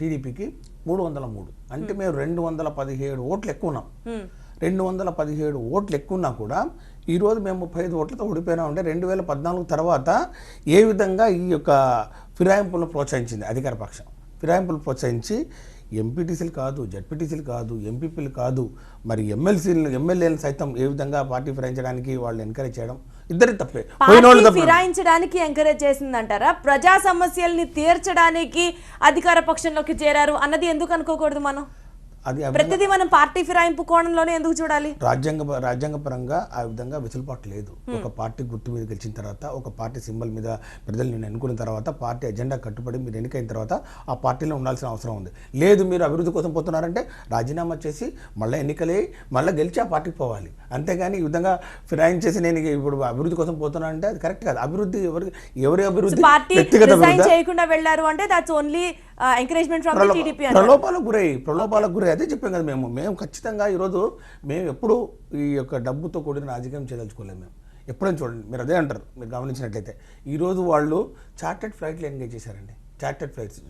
టీడీపీకి 303. అంటే మేము 217 ఓట్లు ఎక్కువ ఉన్నాం. 217 ఓట్లు ఎక్కువ ఉన్నా కూడా ఈరోజు మేము 35 ఓట్లతో ఓడిపోయినా ఉంటే 2014 తర్వాత ఏ విధంగా ఈ యొక్క ఫిరాయింపులను ప్రోత్సహించింది అధికార పక్షం. ఫిరాయింపులు ప్రోత్సహించి ఎంపీటీసీలు కాదు, జడ్పీటీసీలు కాదు, ఎంపీపీలు కాదు, మరి ఎమ్మెల్యేలు సైతం ఏ విధంగా పార్టీ ఫిరాయించడానికి వాళ్ళు ఎంకరేజ్ చేయడం ఇద్దరి తప్పే. ఫిరాయించడానికి ఎంకరేజ్ చేసిందంటారా? ప్రజా సమస్యల్ని తీర్చడానికి అధికార పక్షంలోకి చేరారు అన్నది ఎందుకు అనుకోకూడదు మనం? అది ప్రతిదీ మనం పార్టీ ఫిరాయింపు కోణంలోనే ఎందుకు చూడాలి? రాజ్యాంగపరంగా ఆ విధంగా వెసులుబాటు లేదు. ఒక పార్టీ గుర్తు మీద గెలిచిన తర్వాత, ఒక పార్టీ సింబల్ మీద ప్రజలు నేను ఎన్నుకున్న తర్వాత, పార్టీ ఎజెండా కట్టుబడి మీరు ఎన్నికైన తర్వాత ఆ పార్టీలో ఉండాల్సిన అవసరం ఉంది. లేదు మీరు అభివృద్ధి కోసం పోతున్నారంటే రాజీనామా చేసి మళ్ళీ ఎన్నికలే మళ్ళీ గెలిచి ఆ పార్టీకి పోవాలి. అంతేగాని ఈ విధంగా ఫిరాయించేసి నేను ఇప్పుడు అభివృద్ధి కోసం పోతున్నానంటే అది కరెక్ట్ కాదు. అభివృద్ధి ఎవరి అభివృద్ధి? పార్టీ చేయకుండా వెళ్ళారు అంటే that's only encouragement from the TDP ప్రలోభాలకు గురై అదే చెప్పాం కదా మేము ఖచ్చితంగా ఈరోజు మేము ఎప్పుడు ఈ యొక్క డబ్బుతో కూడిన రాజకీయం చేయదలుచుకోలేము. మేము ఎప్పుడైనా చూడండి, మీరు అదే అంటారు, మీరు గమనించినట్లయితే ఈరోజు వాళ్ళు చార్టెడ్ ఫ్లైట్లు ఎంగేజ్ చేశారండి. చార్టెడ్ ఫ్లైట్స్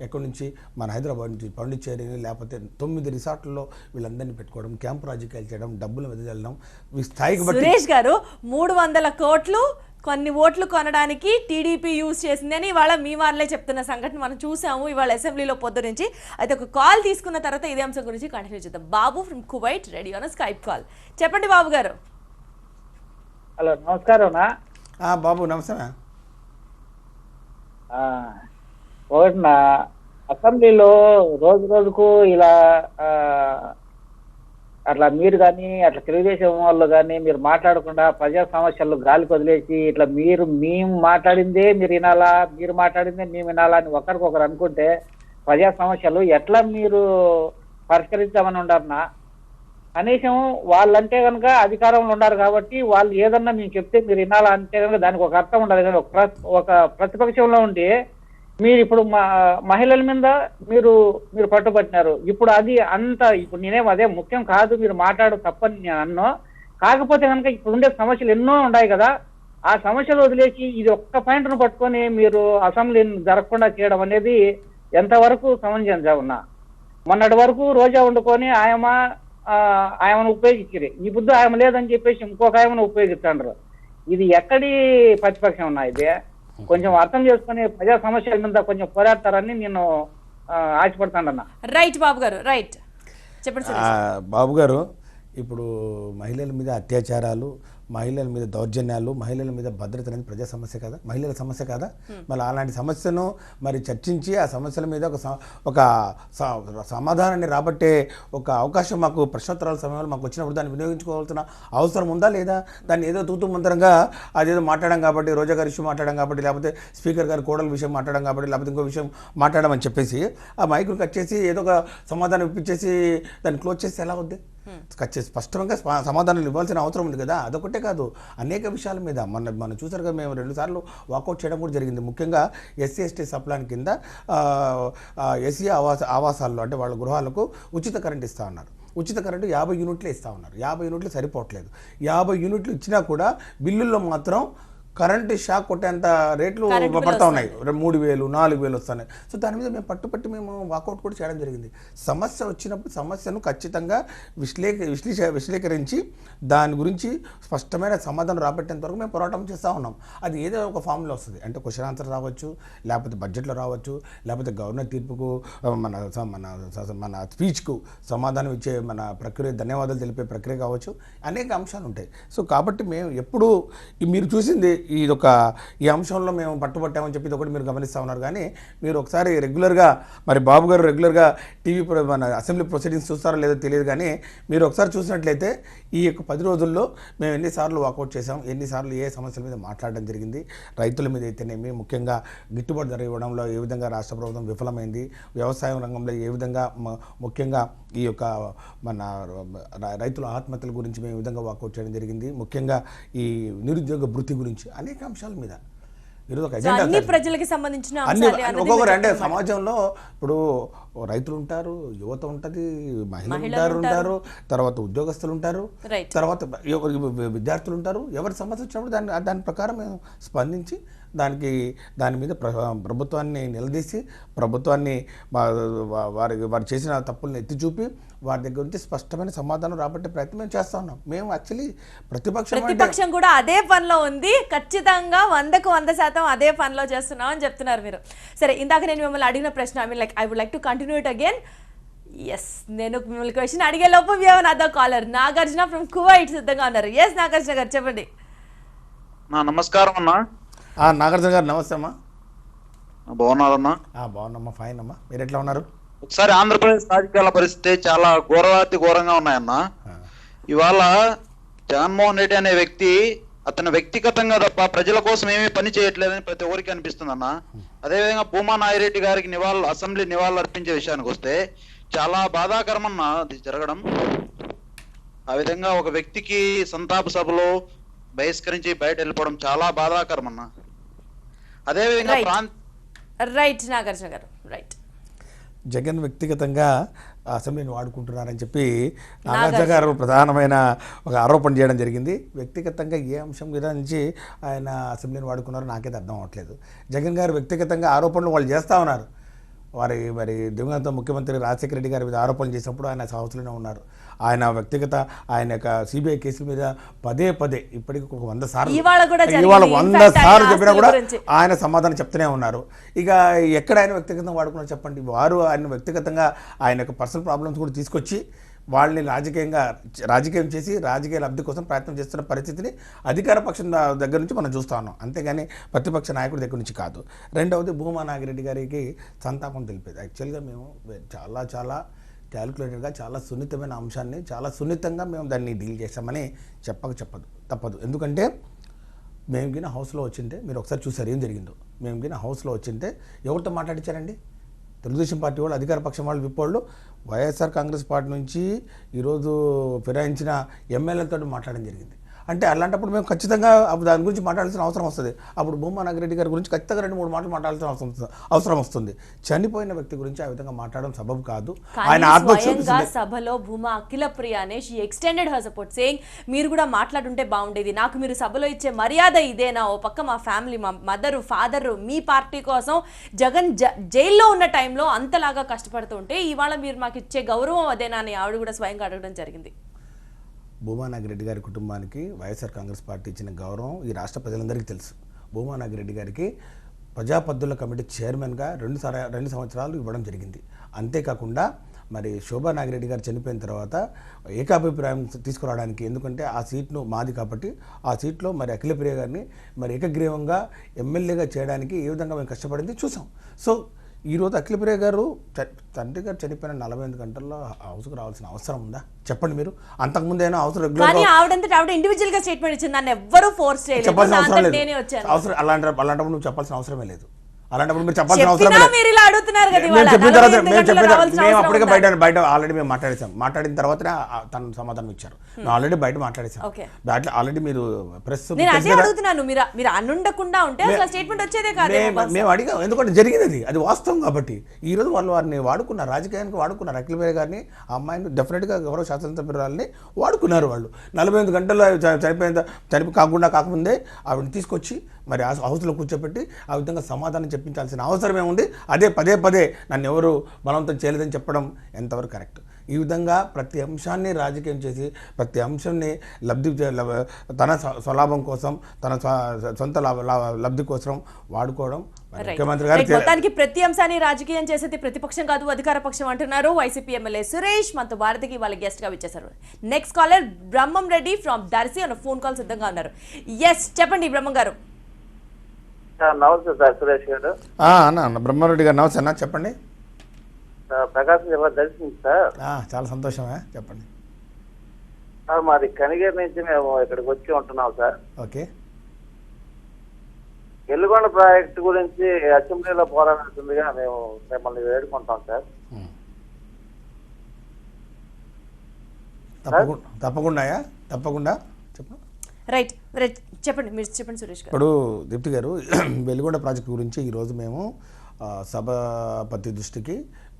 ఎక్కడి నుంచి, మన హైదరాబాద్ నుంచి పాండిచ్చేరిని లేకపోతే 9 రిసార్ట్లలో వీళ్ళందరినీ పెట్టుకోవడం, క్యాంపు రాజకీయాలు చేయడం, డబ్బులు వెదజల్లడం, ఈ స్థాయికి బట్టి. సురేష్ గారు 300 కోట్లు కొన్ని ఓట్లు కొనడానికి టీడీపీ యూజ్ చేసిందని ఇవాళ మీ వాళ్ళే చెప్తున్న సంఘటన మనం చూసాము ఇవాళ అసెంబ్లీలో పొద్దు నుంచి. అయితే ఒక కాల్ తీసుకున్న తర్వాత ఇదే అంశం గురించి కంటిన్యూ చేద్దాం. Babu from Kuwait ready on Skype call. చెప్పండి బాబు గారు. హలో, నమస్కారం. బాబు నమస్తే. ఒకటి అసెంబ్లీలో రోజు రోజుకు ఇలా అట్లా మీరు కానీ అట్లా తెలుగుదేశం వాళ్ళు కానీ మీరు మాట్లాడకుండా ప్రజా సమస్యలు గాలికి వదిలేసి ఇట్లా మేము మాట్లాడిందే మీరు వినాలా, మీరు మాట్లాడిందే మేము వినాలా అని ఒకరికొకరు అనుకుంటే ప్రజా సమస్యలు ఎట్లా మీరు పరిష్కరించామని ఉండారన్నా? కనీసం వాళ్ళంటే కనుక అధికారంలో ఉన్నారు కాబట్టి వాళ్ళు ఏదన్నా మేము చెప్తే మీరు వినాలా అంటే కనుక దానికి ఒక అర్థం ఉండదు. కానీ ఒక ప్రతిపక్షంలో ఉండి మీరు ఇప్పుడు మహిళల మీద మీరు పట్టుబట్టినారు. ఇప్పుడు అది ఇప్పుడు నేనేం అదే ముఖ్యం కాదు, మీరు మాట్లాడు తప్పని నేను అన్నో. కాకపోతే కనుక ఇప్పుడు ఉండే సమస్యలు ఎన్నో ఉన్నాయి కదా, ఆ సమస్యలు వదిలేసి ఇది ఒక్క పాయింట్ను పట్టుకొని మీరు అసెంబ్లీని జరగకుండా చేయడం అనేది ఎంతవరకు సమంజసం ఉన్నా? మొన్నటి వరకు రోజా వండుకొని ఆయమను ఉపయోగించారు, ఈ బుద్ధి ఆయన లేదని చెప్పేసి ఇంకొక ఆయమను ఉపయోగిస్తాండ్రు. ఇది ఎక్కడి ప్రతిపక్షం ఉన్నా? ఇది కొంచెం అర్థం చేసుకుని ప్రజా సమస్యల మీద కొంచెం పోరాడతారని నేను ఆశపడతానన్నా. రైట్ బాబు గారు, రైట్ చెప్పండి. బాబు గారు, ఇప్పుడు మహిళల మీద అత్యాచారాలు, మహిళల మీద దౌర్జన్యాలు, మహిళల మీద భద్రత అనేది ప్రజా సమస్య కదా, మహిళల సమస్య కదా. మళ్ళీ అలాంటి సమస్యను మరి చర్చించి ఆ సమస్యల మీద ఒక సమాధానాన్ని రాబట్టే ఒక అవకాశం మాకు ప్రశ్నోత్తరాల సమయంలో మాకు వచ్చినప్పుడు దాన్ని వినియోగించుకోవాల్సిన అవసరం ఉందా లేదా? దాన్ని ఏదో తూతూ మంత్రంగా అదేదో మాట్లాడడం కాబట్టి, రోజా గారి ఇష్యూ మాట్లాడడం కాబట్టి, లేకపోతే స్పీకర్ గారి కోడల విషయం మాట్లాడడం కాబట్టి, లేకపోతే ఇంకో విషయం మాట్లాడమని చెప్పేసి ఆ మైకును కట్ చేసి ఏదో ఒక సమాధానం ఇప్పించేసి దాన్ని క్లోజ్ చేస్తే ఎలా అవుద్ది? స్పష్టంగా సమాధానాలు ఇవ్వాల్సిన అవసరం ఉంది కదా. అదొకటే కాదు, అనేక విషయాల మీద మనం చూసారుగా, మేము 2 సార్లు వాకౌట్ చేయడం కూడా జరిగింది. ముఖ్యంగా ఎస్సీ ఎస్టీ సప్లాన్ కింద ఎస్సీ ఆవాసాల్లో అంటే వాళ్ళ గృహాలకు ఉచిత కరెంట్ ఇస్తూ ఉన్నారు. ఉచిత కరెంటు 50 యూనిట్లు ఇస్తూ ఉన్నారు. 50 యూనిట్లు సరిపోవట్లేదు. 50 యూనిట్లు ఇచ్చినా కూడా బిల్లుల్లో మాత్రం కరెంటు షాక్ కొట్టేంత రేట్లు పడతా ఉన్నాయి. 3000, 4000 వస్తున్నాయి. సో దాని మీద మేము పట్టుపట్టి మేము వాకౌట్ కూడా చేయడం జరిగింది. సమస్య వచ్చినప్పుడు సమస్యను ఖచ్చితంగా విశ్లేషించి దాని గురించి స్పష్టమైన సమాధానం రాబట్టేంత వరకు మేము పోరాటం చేస్తూ ఉన్నాం. అది ఏదో ఒక ఫామ్లో వస్తుంది, అంటే క్వశ్చన్ ఆన్సర్ రావచ్చు, లేకపోతే బడ్జెట్లో రావచ్చు, లేకపోతే గవర్నర్ తీర్పుకు మన స్పీచ్కు సమాధానం ఇచ్చే మన ప్రక్రియ, ధన్యవాదాలు తెలిపే ప్రక్రియ కావచ్చు, అనేక అంశాలు ఉంటాయి. సో కాబట్టి మేము ఎప్పుడు మీరు చూసింది ఈ అంశంలో మేము పట్టుబట్టామని చెప్పి ఇది ఒకటి మీరు గమనిస్తూ ఉన్నారు. కానీ మీరు ఒకసారి రెగ్యులర్గా, మరి బాబు గారు రెగ్యులర్గా టీవీ మన అసెంబ్లీ ప్రొసీడింగ్స్ చూస్తారో లేదో తెలియదు, కానీ మీరు ఒకసారి చూసినట్లయితే ఈ యొక్క 10 రోజుల్లో మేము ఎన్నిసార్లు వాకౌట్ చేసాం, ఎన్నిసార్లు ఏ సమస్యల మీద మాట్లాడడం జరిగింది, రైతుల మీద అయితేనేమి, ముఖ్యంగా గిట్టుబాటు ధర ఇవ్వడంలో ఏ విధంగా రాష్ట్ర ప్రభుత్వం విఫలమైంది, వ్యవసాయం రంగంలో ఏ విధంగా ముఖ్యంగా ఈ యొక్క మన రైతుల ఆత్మహత్యల గురించి మేము ఈ విధంగా వాకౌట్ చేయడం జరిగింది, ముఖ్యంగా ఈ నిరుద్యోగ భృతి గురించి అనేక అంశాల మీద ఈరోజు ఒక అన్ని ప్రజలకి సంబంధించిన ఒక్కొక్కరు అంటే సమాజంలో ఇప్పుడు రైతులు ఉంటారు, యువత ఉంటుంది, మహిళలు ఉంటారు, తర్వాత ఉద్యోగస్తులు ఉంటారు, తర్వాత విద్యార్థులు ఉంటారు. ఎవరి సమస్య వచ్చినప్పుడు దాని ప్రకారం మేము స్పందించి దాని మీద ప్రభుత్వాన్ని నిలదీసి, ప్రభుత్వాన్ని వారు చేసిన తప్పులను ఎత్తి చూపి వారి దగ్గర నుంచి స్పష్టమైన సమాధానం రాబట్టే ప్రయత్నం మేము చేస్తా ఉన్నాం. మేము యాక్చువల్లీ ప్రతిపక్షం కూడా అదే పనిలో ఉంది, ఖచ్చితంగా 100కు 100% అదే పనిలో చేస్తున్నాం అని చెప్తున్నారు మీరు. సరే, ఇందాక నేను మిమ్మల్ని అడిగిన ప్రశ్న I would like to continue it again. Yes, నేను మిమ్మల్ని క్వశ్చన్ అడిగే లోపు నాదో కాలర్ నాగార్జున ఫ్రమ్ కువైట్ సిద్ధంగా ఉన్నారు. ఎస్ నాగార్జున గారు చెప్పండి. నమస్కారం అన్నా. నాగార్జున గారు నమస్తే అమ్మా. బాగున్నారన్నా? బాగున్నామ్మా, ఫైన్ అమ్మా. మీరు ఎట్లా ఉన్నారు? ఒకసారి ఆంధ్రప్రదేశ్ రాజకీయాల పరిస్థితి చాలా ఘోరంగా ఉన్నాయన్నా. ఇవాళ జగన్మోహన్ రెడ్డి అనే వ్యక్తి అతను వ్యక్తిగతంగా తప్ప ప్రజల కోసం ఏమీ పని చేయట్లేదని ప్రతి ఒక్కరికి అనిపిస్తుంది అన్న. అదేవిధంగా భూమా నాగిరెడ్డి గారికి అసెంబ్లీ నివాళులు అర్పించే విషయానికి వస్తే చాలా బాధాకరం అన్న అది జరగడం. ఆ విధంగా ఒక వ్యక్తికి సంతాప సభలో బహిష్కరించి బయట వెళ్ళిపోవడం చాలా బాధాకరం అన్న. అదేవిధంగా రైట్ నాగార్జున గారు, రైట్. జగన్ వ్యక్తిగతంగా అసెంబ్లీని వాడుకుంటున్నారని చెప్పి నాగార్జున గారు ప్రధానమైన ఒక ఆరోపణ చేయడం జరిగింది. వ్యక్తిగతంగా ఏ అంశం మీద నుంచి ఆయన అసెంబ్లీని వాడుకున్నారో నాకైతే అర్థం అవ్వట్లేదు. జగన్ గారు వ్యక్తిగతంగా ఆరోపణలు వాళ్ళు చేస్తూ ఉన్నారు. మరి దివంగత ముఖ్యమంత్రి రాజశేఖర రెడ్డి గారి మీద ఆరోపణలు చేసినప్పుడు ఆయన హౌస్లోనే ఉన్నారు. ఆయన వ్యక్తిగత ఆయన యొక్క సిబిఐ కేసుల మీద పదే ఇప్పటికి 100 సార్లు ఇవాళ 100 సార్లు చెప్పినా కూడా ఆయన సమాధానం చెప్తూనే ఉన్నారు. ఇక ఎక్కడ ఆయన వ్యక్తిగతంగా వాడుకున్నారు చెప్పండి. వారు ఆయన వ్యక్తిగతంగా ఆయన యొక్క పర్సనల్ ప్రాబ్లమ్స్ కూడా తీసుకొచ్చి వాళ్ళని రాజకీయం చేసి రాజకీయ లబ్ధి కోసం ప్రయత్నం చేస్తున్న పరిస్థితిని అధికార పక్షం దగ్గర నుంచి మనం చూస్తూ ఉన్నాం, అంతేగాని ప్రతిపక్ష నాయకుడి దగ్గర నుంచి కాదు. రెండవది భూమా నాగిరెడ్డి గారికి సంతాపం తెలిపేది. యాక్చువల్గా మేము చాలా క్యాలిక్యులేటెడ్గా చాలా సున్నితమైన అంశాన్ని చాలా సున్నితంగా మేము దాన్ని డీల్ చేస్తామని తప్పదు. ఎందుకంటే మేము గిన హౌస్లో వచ్చింటే మీరు ఒకసారి చూసారు ఏం జరిగిందో. మేము గిన హౌస్లో వచ్చింటే ఎవరితో మాట్లాడించారండి? తెలుగుదేశం పార్టీ వాళ్ళు, అధికార పక్షం వాళ్ళు, విప్పోళ్ళు వైఎస్ఆర్ కాంగ్రెస్ పార్టీ నుంచి ఈరోజు ఫిరాయించిన ఎమ్మెల్యేలతో మాట్లాడడం జరిగింది. అంటే అలాంటప్పుడు మేము ఖచ్చితంగా దాని గురించి మాట్లాడాల్సిన అవసరం వస్తుంది. అప్పుడు భూమా నాగిరెడ్డి గారి గురించి ఖచ్చితంగా 2-3 మాటలు మాట్లాడాల్సిన అవసరం వస్తుంది. చనిపోయిన వ్యక్తి గురించి ఆ విధంగా మాట్లాడడం సబబు కాదు. ఆయన స్వయంగా సభలో భూమా అఖిల ప్రియానే she extended her support saying మీరు కూడా మాట్లాడుంటే బాగుండేది, నాకు మీరు సభలో ఇచ్చే మర్యాద ఇదేనా? ఓ పక్క మా ఫ్యామిలీ, మా మదరు, ఫాదరు మీ పార్టీ కోసం జగన్ జైల్లో ఉన్న టైంలో అంతలాగా కష్టపడుతుంటే ఇవాళ మీరు మాకు ఇచ్చే గౌరవం అదేనా అని ఆవిడ కూడా స్వయంగా అడగడం జరిగింది. భూమా నాగిరెడ్డి గారి కుటుంబానికి వైఎస్ఆర్ కాంగ్రెస్ పార్టీ ఇచ్చిన గౌరవం ఈ రాష్ట్ర ప్రజలందరికీ తెలుసు. భూమా నాగిరెడ్డి గారికి ప్రజాపద్దుల కమిటీ చైర్మన్గా 2 సంవత్సరాలు ఇవ్వడం జరిగింది. అంతేకాకుండా మరి శోభా నాగిరెడ్డి గారు చనిపోయిన తర్వాత ఏకాభిప్రాయం తీసుకురావడానికి, ఎందుకంటే ఆ సీట్ను మాది కాబట్టి ఆ సీట్లో మరి అఖిలప్రియ గారిని మరి ఏకగ్రీవంగా ఎమ్మెల్యేగా చేయడానికి ఏ విధంగా మేము కష్టపడింది చూసాం. సో ఈరోజు అఖిలప్రియ గారు తండ్రి గారు చనిపోయిన 48 గంటల్లో హౌస్కు రావాల్సిన అవసరం ఉందా చెప్పండి మీరు? అంతకుముందైనా అవసరం ఆవిడ ఇండివిజువల్ గా స్టేట్మెంట్ ఇచ్చింది, నన్ను ఎవ్వరూ ఫోర్స్ చేయలేదు, చెప్పాల్సిన అవసరం లేదు. అలాంటప్పుడు నువ్వు చెప్పాల్సిన అవసరమే లేదు. అలాంటప్పుడు మీరు చెప్పాల్సిన అవసరం లేదు. మేము అప్పటికే బయట ఆల్రెడీ మేము మాట్లాడిన తర్వాత తను సమాధానం ఇచ్చారు. మేము ఆల్రెడీ బయట మాట్లాడేసాం. ఆల్రెడీ మీరు ప్రెస్ మేము అడిగాం, ఎందుకంటే జరిగింది అది వాస్తవం కాబట్టి. ఈ రోజు వాళ్ళు వారిని వాడుకున్నారు, రాజకీయానికి వాడుకున్నారు. అఖిలప్రియ గారిని, ఆ అమ్మాయిని డెఫినెట్గా గౌరవ శాసనసభ్యురాలని వాడుకున్నారు వాళ్ళు. 48 గంటల్లో కాకముందే ఆవిడని తీసుకొచ్చి మరి హౌస్లో కూర్చోబెట్టి ఆ విధంగా సమాధానం చెప్పించాల్సిన అవసరమే ఉంది. అదే పదే నన్ను ఎవరు బలవంతం చేయలేదని చెప్పడం ఎంతవరకు కరెక్ట్? ఈ విధంగా ప్రతి అంశాన్ని రాజకీయం చేసి ప్రతి అంశాన్ని తన స్వలాభం కోసం, తన సొంత లబ్ధి కోసం వాడుకోవడం ముఖ్యమంత్రి గారు. మొత్తానికి ప్రతి అంశాన్ని రాజకీయం చేసేది ప్రతిపక్షం కాదు, అధికార పక్షం అంటున్నారు వైసీపీ ఎమ్మెల్యే సురేష్. మనతో భారతికి వాళ్ళ గెస్ట్ గా వచ్చేసారు. Next caller Brahmam Reddy from Darsi అన్న ఫోన్ కాల్ సిద్ధంగా ఉన్నారు. ఎస్ చెప్పండి బ్రహ్మం గారు. నమస్తే సార్, సురేష్ గారు. బ్రహ్మారెడ్డి గారు నమస్తే అన్న, చెప్పండి. ప్రకాశం జిల్లా దర్శనం సార్. చాలా సంతోషమే, చెప్పండి సార్. మాది కనిగిరి నుంచి మేము ఇక్కడికి వచ్చి ఉంటున్నాం సార్. ఓకే. వెలుగొండ ప్రాజెక్టు గురించి అసెంబ్లీలో పోరాడుతుందిగా మేము మిమ్మల్ని వేడుకుంటాం సార్. తప్పకుండా చెప్పండి. రైట్ చెప్పండి, మీరు చెప్పండి సురేష్ గారు. ఇప్పుడు దీప్తి గారు, వెలుగొండ ప్రాజెక్టు గురించి ఈరోజు మేము సభాపతి దృష్టికి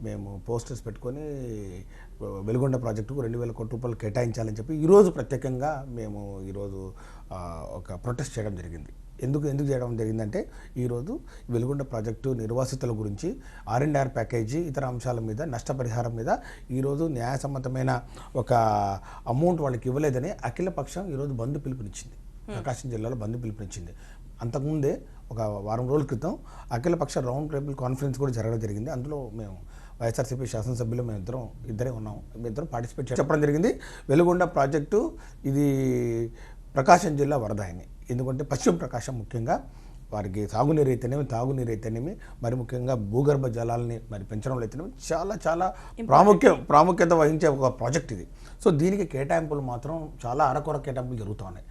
మేము పోస్టర్స్ పెట్టుకొని వెలుగొండ ప్రాజెక్టుకు 2000 కోట్ల రూపాయలు కేటాయించాలని చెప్పి ఈరోజు ప్రత్యేకంగా మేము ఈరోజు ఒక ప్రొటెస్ట్ చేయడం జరిగింది. ఎందుకు చేయడం జరిగిందంటే ఈరోజు వెలుగొండ ప్రాజెక్టు నిర్వాసితుల గురించి R&R ప్యాకేజీ, ఇతర అంశాల మీద, నష్టపరిహారం మీద ఈరోజు న్యాయసమ్మతమైన ఒక అమౌంట్ వాళ్ళకి ఇవ్వలేదని అఖిలపక్షం ఈరోజు బంద్ పిలుపునిచ్చింది. ప్రకాశం జిల్లాలో బంద్ పిలుపునిచ్చింది. అంతకుముందే ఒక వారం రోజుల క్రితం అఖిలపక్ష రౌండ్ టేబుల్ కాన్ఫరెన్స్ కూడా జరగడం జరిగింది. అందులో మేము వైఎస్ఆర్సీపీ శాసనసభ్యులు ఇద్దరే ఉన్నాం. మేమిద్దరం పార్టిసిపేట్ చెప్పడం జరిగింది. వెలుగొండ ప్రాజెక్టు ఇది ప్రకాశం జిల్లా వరదాయని, ఎందుకంటే పశ్చిమ ప్రకాశం ముఖ్యంగా వారికి సాగునీరు అయితేనేమి మరి ముఖ్యంగా భూగర్భ జలాలని మరి పెంచడంలో అయితేనేమి చాలా ప్రాముఖ్యత వహించే ఒక ప్రాజెక్ట్ ఇది. సో దీనికి కేటాయింపులు మాత్రం చాలా అరకొర కేటాయింపులు జరుగుతూ ఉన్నాయి.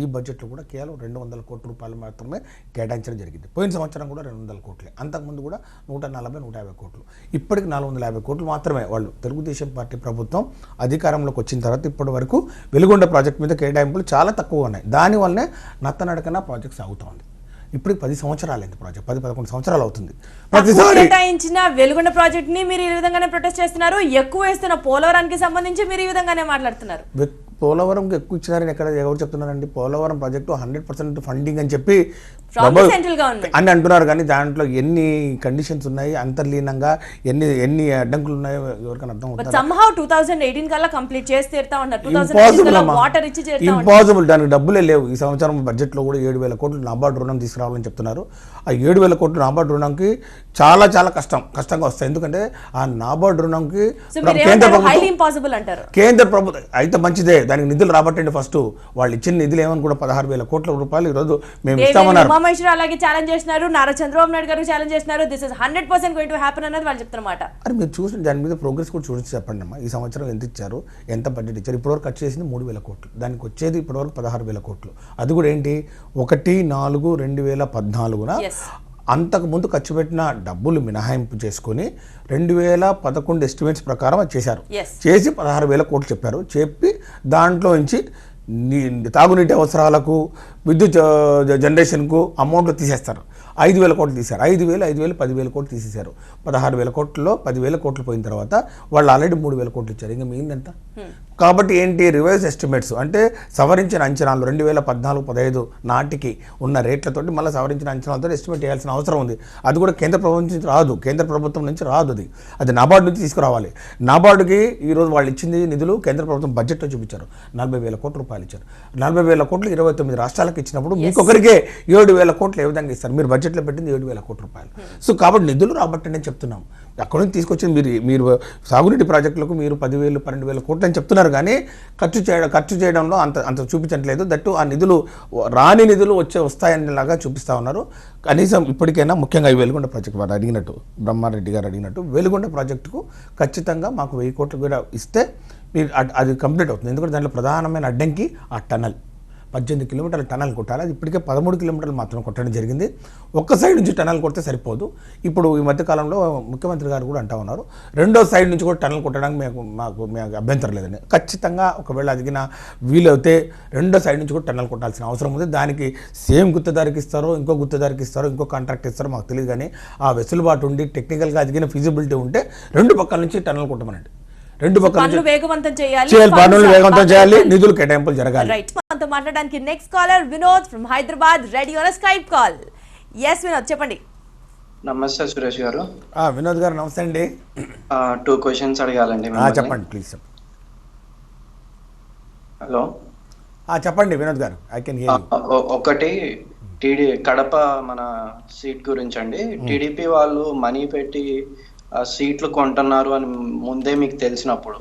ఈ బడ్జెట్లో కూడా కేవలం 200 కోట్ల రూపాయలు మాత్రమే కేటాయించడం జరిగింది. పోయిన సంవత్సరం కూడా 200 కోట్లే, అంతకుముందు కూడా 140-150 కోట్లు, ఇప్పటికి 450 కోట్లు మాత్రమే వాళ్ళు తెలుగుదేశం పార్టీ ప్రభుత్వం అధికారంలోకి వచ్చిన తర్వాత ఇప్పటి వరకు వెలుగొండ ప్రాజెక్ట్ మీద కేటాయింపులు చాలా తక్కువ ఉన్నాయి. దానివల్లనే నత్తనడకన ప్రాజెక్ట్ సాగుతూ ఉంది. ఇప్పటికి 10 సంవత్సరాలైంది ప్రాజెక్ట్, 10-11 సంవత్సరాలు అవుతుంది. తక్కువ ప్రతిసారి కేటాయించిన వెలుగొండ ప్రాజెక్ట్ ని మీరు ఈ విధంగానే ప్రొటెస్ట్ చేస్తున్నారు, ఎక్కువ వేస్తున్న పోలవరానికి సంబంధించి మీరు ఈ విధంగానే మాట్లాడుతున్నారు. పోలవరంకి ఎక్కువ ఇచ్చినారని ఎవరు చెప్తున్నారండి? పోలవరం ప్రాజెక్టు 100% ఫండింగ్ అని చెప్పి సెంట్రల్ గవర్నమెంట్ అని అంటున్నారు, కానీ దాంట్లో ఎన్ని కండిషన్స్ ఉన్నాయి, అంతర్లీనంగా ఎన్ని అడ్డంకులు ఉన్నాయో ఎవరికైనా అర్థం అవుతుంది. somehow 2018 కల్లా కంప్లీట్ చేసి తీరుతా ఉన్నారు, 2018 కల్లా వాటర్ ఇచ్చి తీరుతా ఉన్నారు. ఇంపాసిబుల్, దానికి డబ్బులే లేవు. ఈ సంవత్సరం బడ్జెట్లో కూడా 7,000 కోట్లు నాబార్డు రుణం తీసుకురావాలని చెప్తున్నారు. ఆ 7,000 కోట్లు నాబార్డు రుణంకి చాలా కష్టంగా వస్తాయి. ఎందుకంటే ఆ నాబార్డు రుణంకి కేంద్ర ప్రభుత్వం అయితే మంచిదే, దానికి నిధులు రాబట్టండి. ఫస్ట్ వాళ్ళు ఇచ్చిన నిధులు ఏమని కూడా 16,000 కోట్ల రూపాయలు ఈరోజు మేము ఇస్తామన్నారు. ఉమామహేశ్వర అలాగే ఛాలెంజ్ చేస్తున్నారు, నారా చంద్రబాబు నాయుడు గారు ఛాలెంజ్ చేస్తున్నారు, this is 100% going to happen అనేది వాళ్ళు చెప్తున్నమాట. అది మీరు చూసి దాని మీద ప్రోగ్రెస్ కూడా చూసి చెప్పండి అమ్మా. ఈ సంవత్సరం ఎంత ఇచ్చారు, ఎంత బడ్జెట్ ఇచ్చారు? ఇప్పటివరకు ఖర్చు చేసింది 3,000 కోట్లు, దానికి వచ్చేది ఇప్పటివరకు 16,000 కోట్లు. అది కూడా ఏంటి, 1/4/2014 అంతకుముందు ఖర్చు పెట్టిన డబ్బులు మినహాయింపు చేసుకుని 2011 ఎస్టిమేట్స్ ప్రకారం అది చేశారు. చేసి 16,000 కోట్లు చెప్పారు. చెప్పి దాంట్లో నుంచి తాగునీటి అవసరాలకు, విద్యుత్ జనరేషన్కు అమౌంట్లు తీసేస్తారు. 5,000 కోట్లు తీశారు. 5,000, 10,000 కోట్లు తీసేశారు. 16,000 కోట్లలో 10,000 కోట్లు పోయిన తర్వాత వాళ్ళు ఆల్రెడీ 3,000 కోట్లు ఇచ్చారు. ఇంకా మిగిలింది ఎంత? కాబట్టి ఏంటి, రివైజ్ ఎస్టిమేట్స్ అంటే సవరించిన అంచనాలు 2014-15 నాటికి ఉన్న రేట్లతోటి మళ్ళీ సవరించిన అంచనాలతో ఎస్టిమేట్ చేయాల్సిన అవసరం ఉంది. అది కూడా కేంద్ర ప్రభుత్వం నుంచి రాదు, కేంద్ర ప్రభుత్వం నుంచి రాదు, అది నాబార్డు నుంచి తీసుకురావాలి. నాబార్డుకి ఈరోజు వాళ్ళు ఇచ్చింది నిధులు కేంద్ర ప్రభుత్వం బడ్జెట్లో చూపించారు. 40,000 కోట్ల రూపాయలు ఇచ్చారు. 40,000 కోట్లు 29 రాష్ట్రాలకు ఇచ్చినప్పుడు మీకొకరికే 7,000 కోట్లు ఏ విధంగా ఇస్తారు? మీరు బడ్జెట్లో పెట్టింది 7,000 కోట్ల రూపాయలు. సో కాబట్టి నిధులు రాబట్టండి అని చెప్తున్నాం. అక్కడ నుంచి తీసుకొచ్చింది మీరు సాగునీటి ప్రాజెక్టులకు మీరు 10,000, 12,000 కోట్లు అని చెప్తున్నారు, కానీ ఖర్చు చేయడంలో అంత చూపించట్లేదు. దట్టు ఆ నిధులు రాని నిధులు వస్తాయనేలాగా చూపిస్తూ ఉన్నారు. కనీసం ఇప్పటికైనా ముఖ్యంగా ఈ వెలుగొండ ప్రాజెక్టు వారు అడిగినట్టు, బ్రహ్మారెడ్డి గారు అడిగినట్టు, వెలుగొండ ప్రాజెక్టుకు ఖచ్చితంగా మాకు 1000 కోట్లు కూడా ఇస్తే మీరు అది కంప్లీట్ అవుతుంది. ఎందుకంటే దాంట్లో ప్రధానమైన అడ్డంకి ఆ టనల్, 18 కిలోమీటర్ల టనల్ కొట్టాలి. అది ఇప్పటికే 13 కిలోమీటర్లు మాత్రం కొట్టడం జరిగింది. ఒక్క సైడ్ నుంచి టనల్ కొడితే సరిపోదు. ఇప్పుడు ఈ మధ్యకాలంలో ముఖ్యమంత్రి గారు కూడా అంటా ఉన్నారు, రెండో సైడ్ నుంచి కూడా టనల్ కొట్టడానికి మాకు అభ్యంతరం లేదని. ఖచ్చితంగా ఒకవేళ అదిగిన వీలైతే రెండో సైడ్ నుంచి కూడా టనల్ కొట్టాల్సిన అవసరం ఉంది. దానికి సేమ్ గుత్తదారికి ఇస్తారో, ఇంకో గుత్తదారికి ఇస్తారో, ఇంకో కాంట్రాక్ట్ ఇస్తారో మాకు తెలియదు, కానీ ఆ వెసులుబాటు ఉండి టెక్నికల్గా అదిగిన ఫిజిబిలిటీ ఉంటే రెండు పక్కల నుంచి టనల్ కొట్టమనండి. రెండు పక్కల పనులు వేగవంతం చేయాలి, నిధులు కేటాయింపులు జరగాలి. రైట్, మనతో మాట్లాడడానికి next caller Vinod from Hyderabad, ready on Skype call. yes Vinod, చెప్పండి. నమస్తే సురేష్ గారు. వినోద్ గారు నమస్తే అండి. 2 క్వశ్చన్స్ అడగాలండి. చెప్పండి ప్లీజ్. హలో, చెప్పండి వినోద్ గారు, ఐ కెన్ హియర్ యు. ఒకటి కడప మన సీట్ గురించి అండి. టీడీపీ వాళ్ళు మనీ పెట్టి సీట్లు కొంటున్నారు అని ముందే మీకు తెలిసినప్పుడు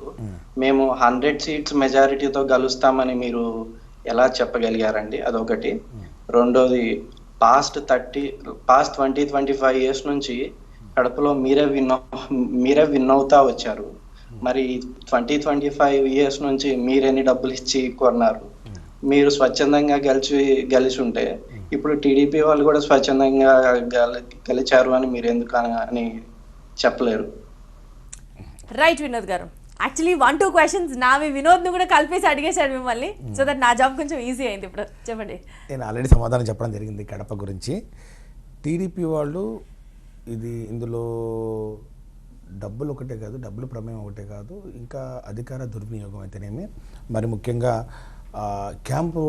మేము 100 సీట్స్ మెజారిటీతో గెలుస్తామని మీరు ఎలా చెప్పగలిగారండి? అదొకటి. రెండోది, పాస్ట్ 20-25 ఇయర్స్ నుంచి కడపలో మీరే విన్ అవుతా వచ్చారు. మరి 20-25 ఇయర్స్ నుంచి మీరెన్ని డబ్బులు ఇచ్చి కొన్నారు? మీరు స్వచ్ఛందంగా గెలిచి ఉంటే ఇప్పుడు టీడీపీ వాళ్ళు కూడా స్వచ్ఛందంగా గెలిచారు అని మీరు ఎందుకు అని చెప్పలేరు? రైట్ వినోద్ గారు, యాక్చువల్లీ 1-2 క్వశ్చన్స్ నావి వినోద్ను కూడా కలిపేసి అడిగేశారు మిమ్మల్ని, సో దట్ నా జాబ్ కొంచెం ఈజీ అయింది. ఇప్పుడు చెప్పండి. నేను ఆల్రెడీ సమాధానం చెప్పడం జరిగింది కడప గురించి. టీడీపీ వాళ్ళు ఇందులో డబ్బులు ఒకటే కాదు, డబ్బులు ప్రమేయం ఒకటే కాదు, ఇంకా అధికార దుర్వినియోగం అయితేనేమి, మరి ముఖ్యంగా క్యాంపు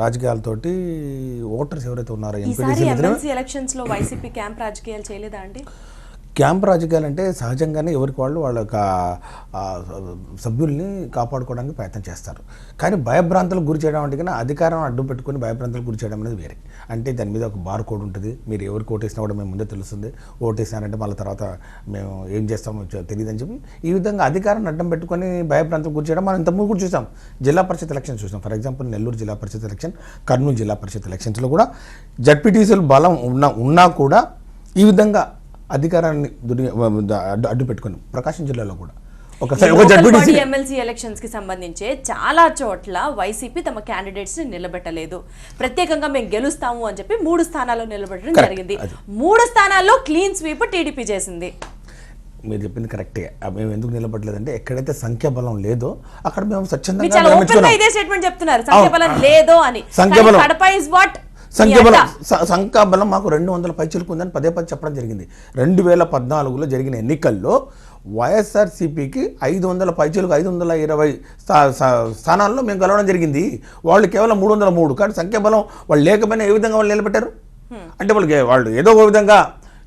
రాజకీయాలతోటి ఓటర్స్ ఎవరైతే ఉన్నారో ఎమ్మెల్సీ ఎలక్షన్స్ లో వైసీపీ క్యాంప్ రాజకీయాలు చేయలేదా అండి? క్యాంప్ రాజకీయాలు అంటే సహజంగానే ఎవరికి వాళ్ళు వాళ్ళ సభ్యుల్ని కాపాడుకోవడానికి ప్రయత్నం చేస్తారు. కానీ భయభ్రాంతులకు గురి చేయడం అంటే కన్నా అధికారం అడ్డు పెట్టుకుని భయభ్రాంతులకు గురి చేయడం అనేది వేరే. అంటే దాని మీద ఒక బార్ కోడ్ ఉంటుంది. మీరు ఎవరికి ఓటేసినా కూడా మేము ముందే తెలుస్తుంది. ఓటేసినారంటే మళ్ళీ తర్వాత మేము ఏం చేస్తామో తెలియదు అని చెప్పి ఈ విధంగా అధికారాన్ని అడ్డం పెట్టుకొని భయభ్రాంతులకు గురి చేయడం మనం ఇంతకుముందు కూడా చూసాం. జిల్లా పరిషత్ ఎలక్షన్ చూసాం. ఫర్ ఎగ్జాంపుల్ నెల్లూరు జిల్లా పరిషత్ ఎలక్షన్, కర్నూలు జిల్లా పరిషత్ ఎలక్షన్స్లో కూడా జడ్పీటీసీలు బలం ఉన్నా కూడా ఈ విధంగా అధికారాన్ని అడ్డు పెట్టుకుని ప్రకాశం జిల్లాలో కూడా ఎమ్మెల్సీ ఎలక్షన్స్ కి సంబంధించి చాలా చోట్ల వైసీపీ తమ క్యాండిడేట్స్ ని నిలబెట్టలేదు. ప్రత్యేకంగా మేము గెలుస్తాము అని చెప్పి 3 స్థానాల్లో నిలబెట్టడం జరిగింది. 3 స్థానాల్లో క్లీన్ స్వీప్ టీడీపీ చేసింది. మీరు చెప్పింది కరెక్టే. మేము ఎందుకు నిలబడలేదంటే ఎక్కడైతే సంఖ్యాబలం లేదో అక్కడ మేము ఇదే స్టేట్మెంట్ చెప్తున్నారు, సంఖ్యాబలం లేదో అని. సంఖ్యాబలం మాకు 200 పైచిలకు ఉందని పదే చెప్పడం జరిగింది. 2014లో జరిగిన ఎన్నికల్లో వైఎస్ఆర్సీపీకి 500 పైచిలకు 520 స్థానాల్లో మేము గెలవడం జరిగింది. వాళ్ళు కేవలం 303. కానీ సంఖ్యాబలం వాళ్ళు లేకపోయినా ఏ విధంగా వాళ్ళు నిలబెట్టారు అంటే వాళ్ళు ఏదో ఒక విధంగా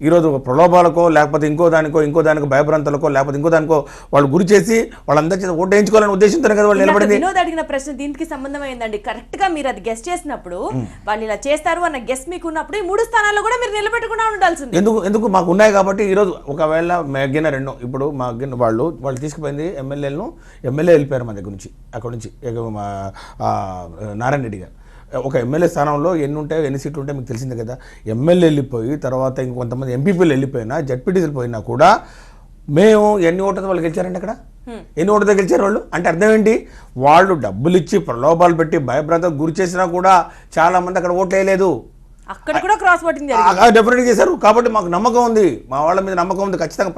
ఈరోజు ప్రలోభాలకో లేకపోతే ఇంకో దానికో భయభ్రాంతులకో లేకపోతే ఇంకో దానికో వాళ్ళు గురి చేసి వాళ్ళందరి చేత ఓటు వేయించుకోవాలని ఉద్దేశంతోనే కదా వాళ్ళు నిలబడింది. వినోద్ అడిగిన ప్రశ్న దీనికి సంబంధం ఏందండి? కరెక్ట్ గా మీరు అది గెస్ట్ చేసినప్పుడు వాళ్ళు ఇలా చేస్తారు అన్న గెస్ట్ మీకు ఉన్నప్పుడు ఈ 3 స్థానాల్లో కూడా మీరు నిలబెట్టకుండా ఉండాల్సింది. ఎందుకు మాకు ఉన్నాయి కాబట్టి ఈరోజు ఒకవేళ మగ్గిన ఇప్పుడు మగ్గిన వాళ్ళు తీసుకుపోయింది ఎమ్మెల్యే వెళ్ళిపోయారు మా దగ్గర నుంచి, అక్కడ నుంచి నారాయణ రెడ్డి గారు. ఒక ఎమ్మెల్యే స్థానంలో ఎన్ని సీట్లు ఉంటాయో మీకు తెలిసిందే కదా. ఎమ్మెల్యే వెళ్ళిపోయి తర్వాత ఇంకొంతమంది ఎంపీపీలు వెళ్ళిపోయినా జడ్పీటీసీలు పోయినా కూడా మేము ఎన్ని ఓట్లతో వాళ్ళు గెలిచారండి? అక్కడ ఎన్ని ఓట్లతో గెలిచారు వాళ్ళు? అంటే అర్థం ఏంటి? వాళ్ళు డబ్బులు ఇచ్చి ప్రలోభాలు పెట్టి భయభ్రాంతకు గురి చేసినా కూడా చాలా మంది అక్కడ ఓట్లు వేయలేదు. అక్కడ కూడా క్రాస్ ఓటింగ్ డెఫినెట్గా చేశారు. కాబట్టి మాకు నమ్మకం ఉంది, మా వాళ్ళ మీద నమ్మకం ఉంది. ఖచ్చితంగా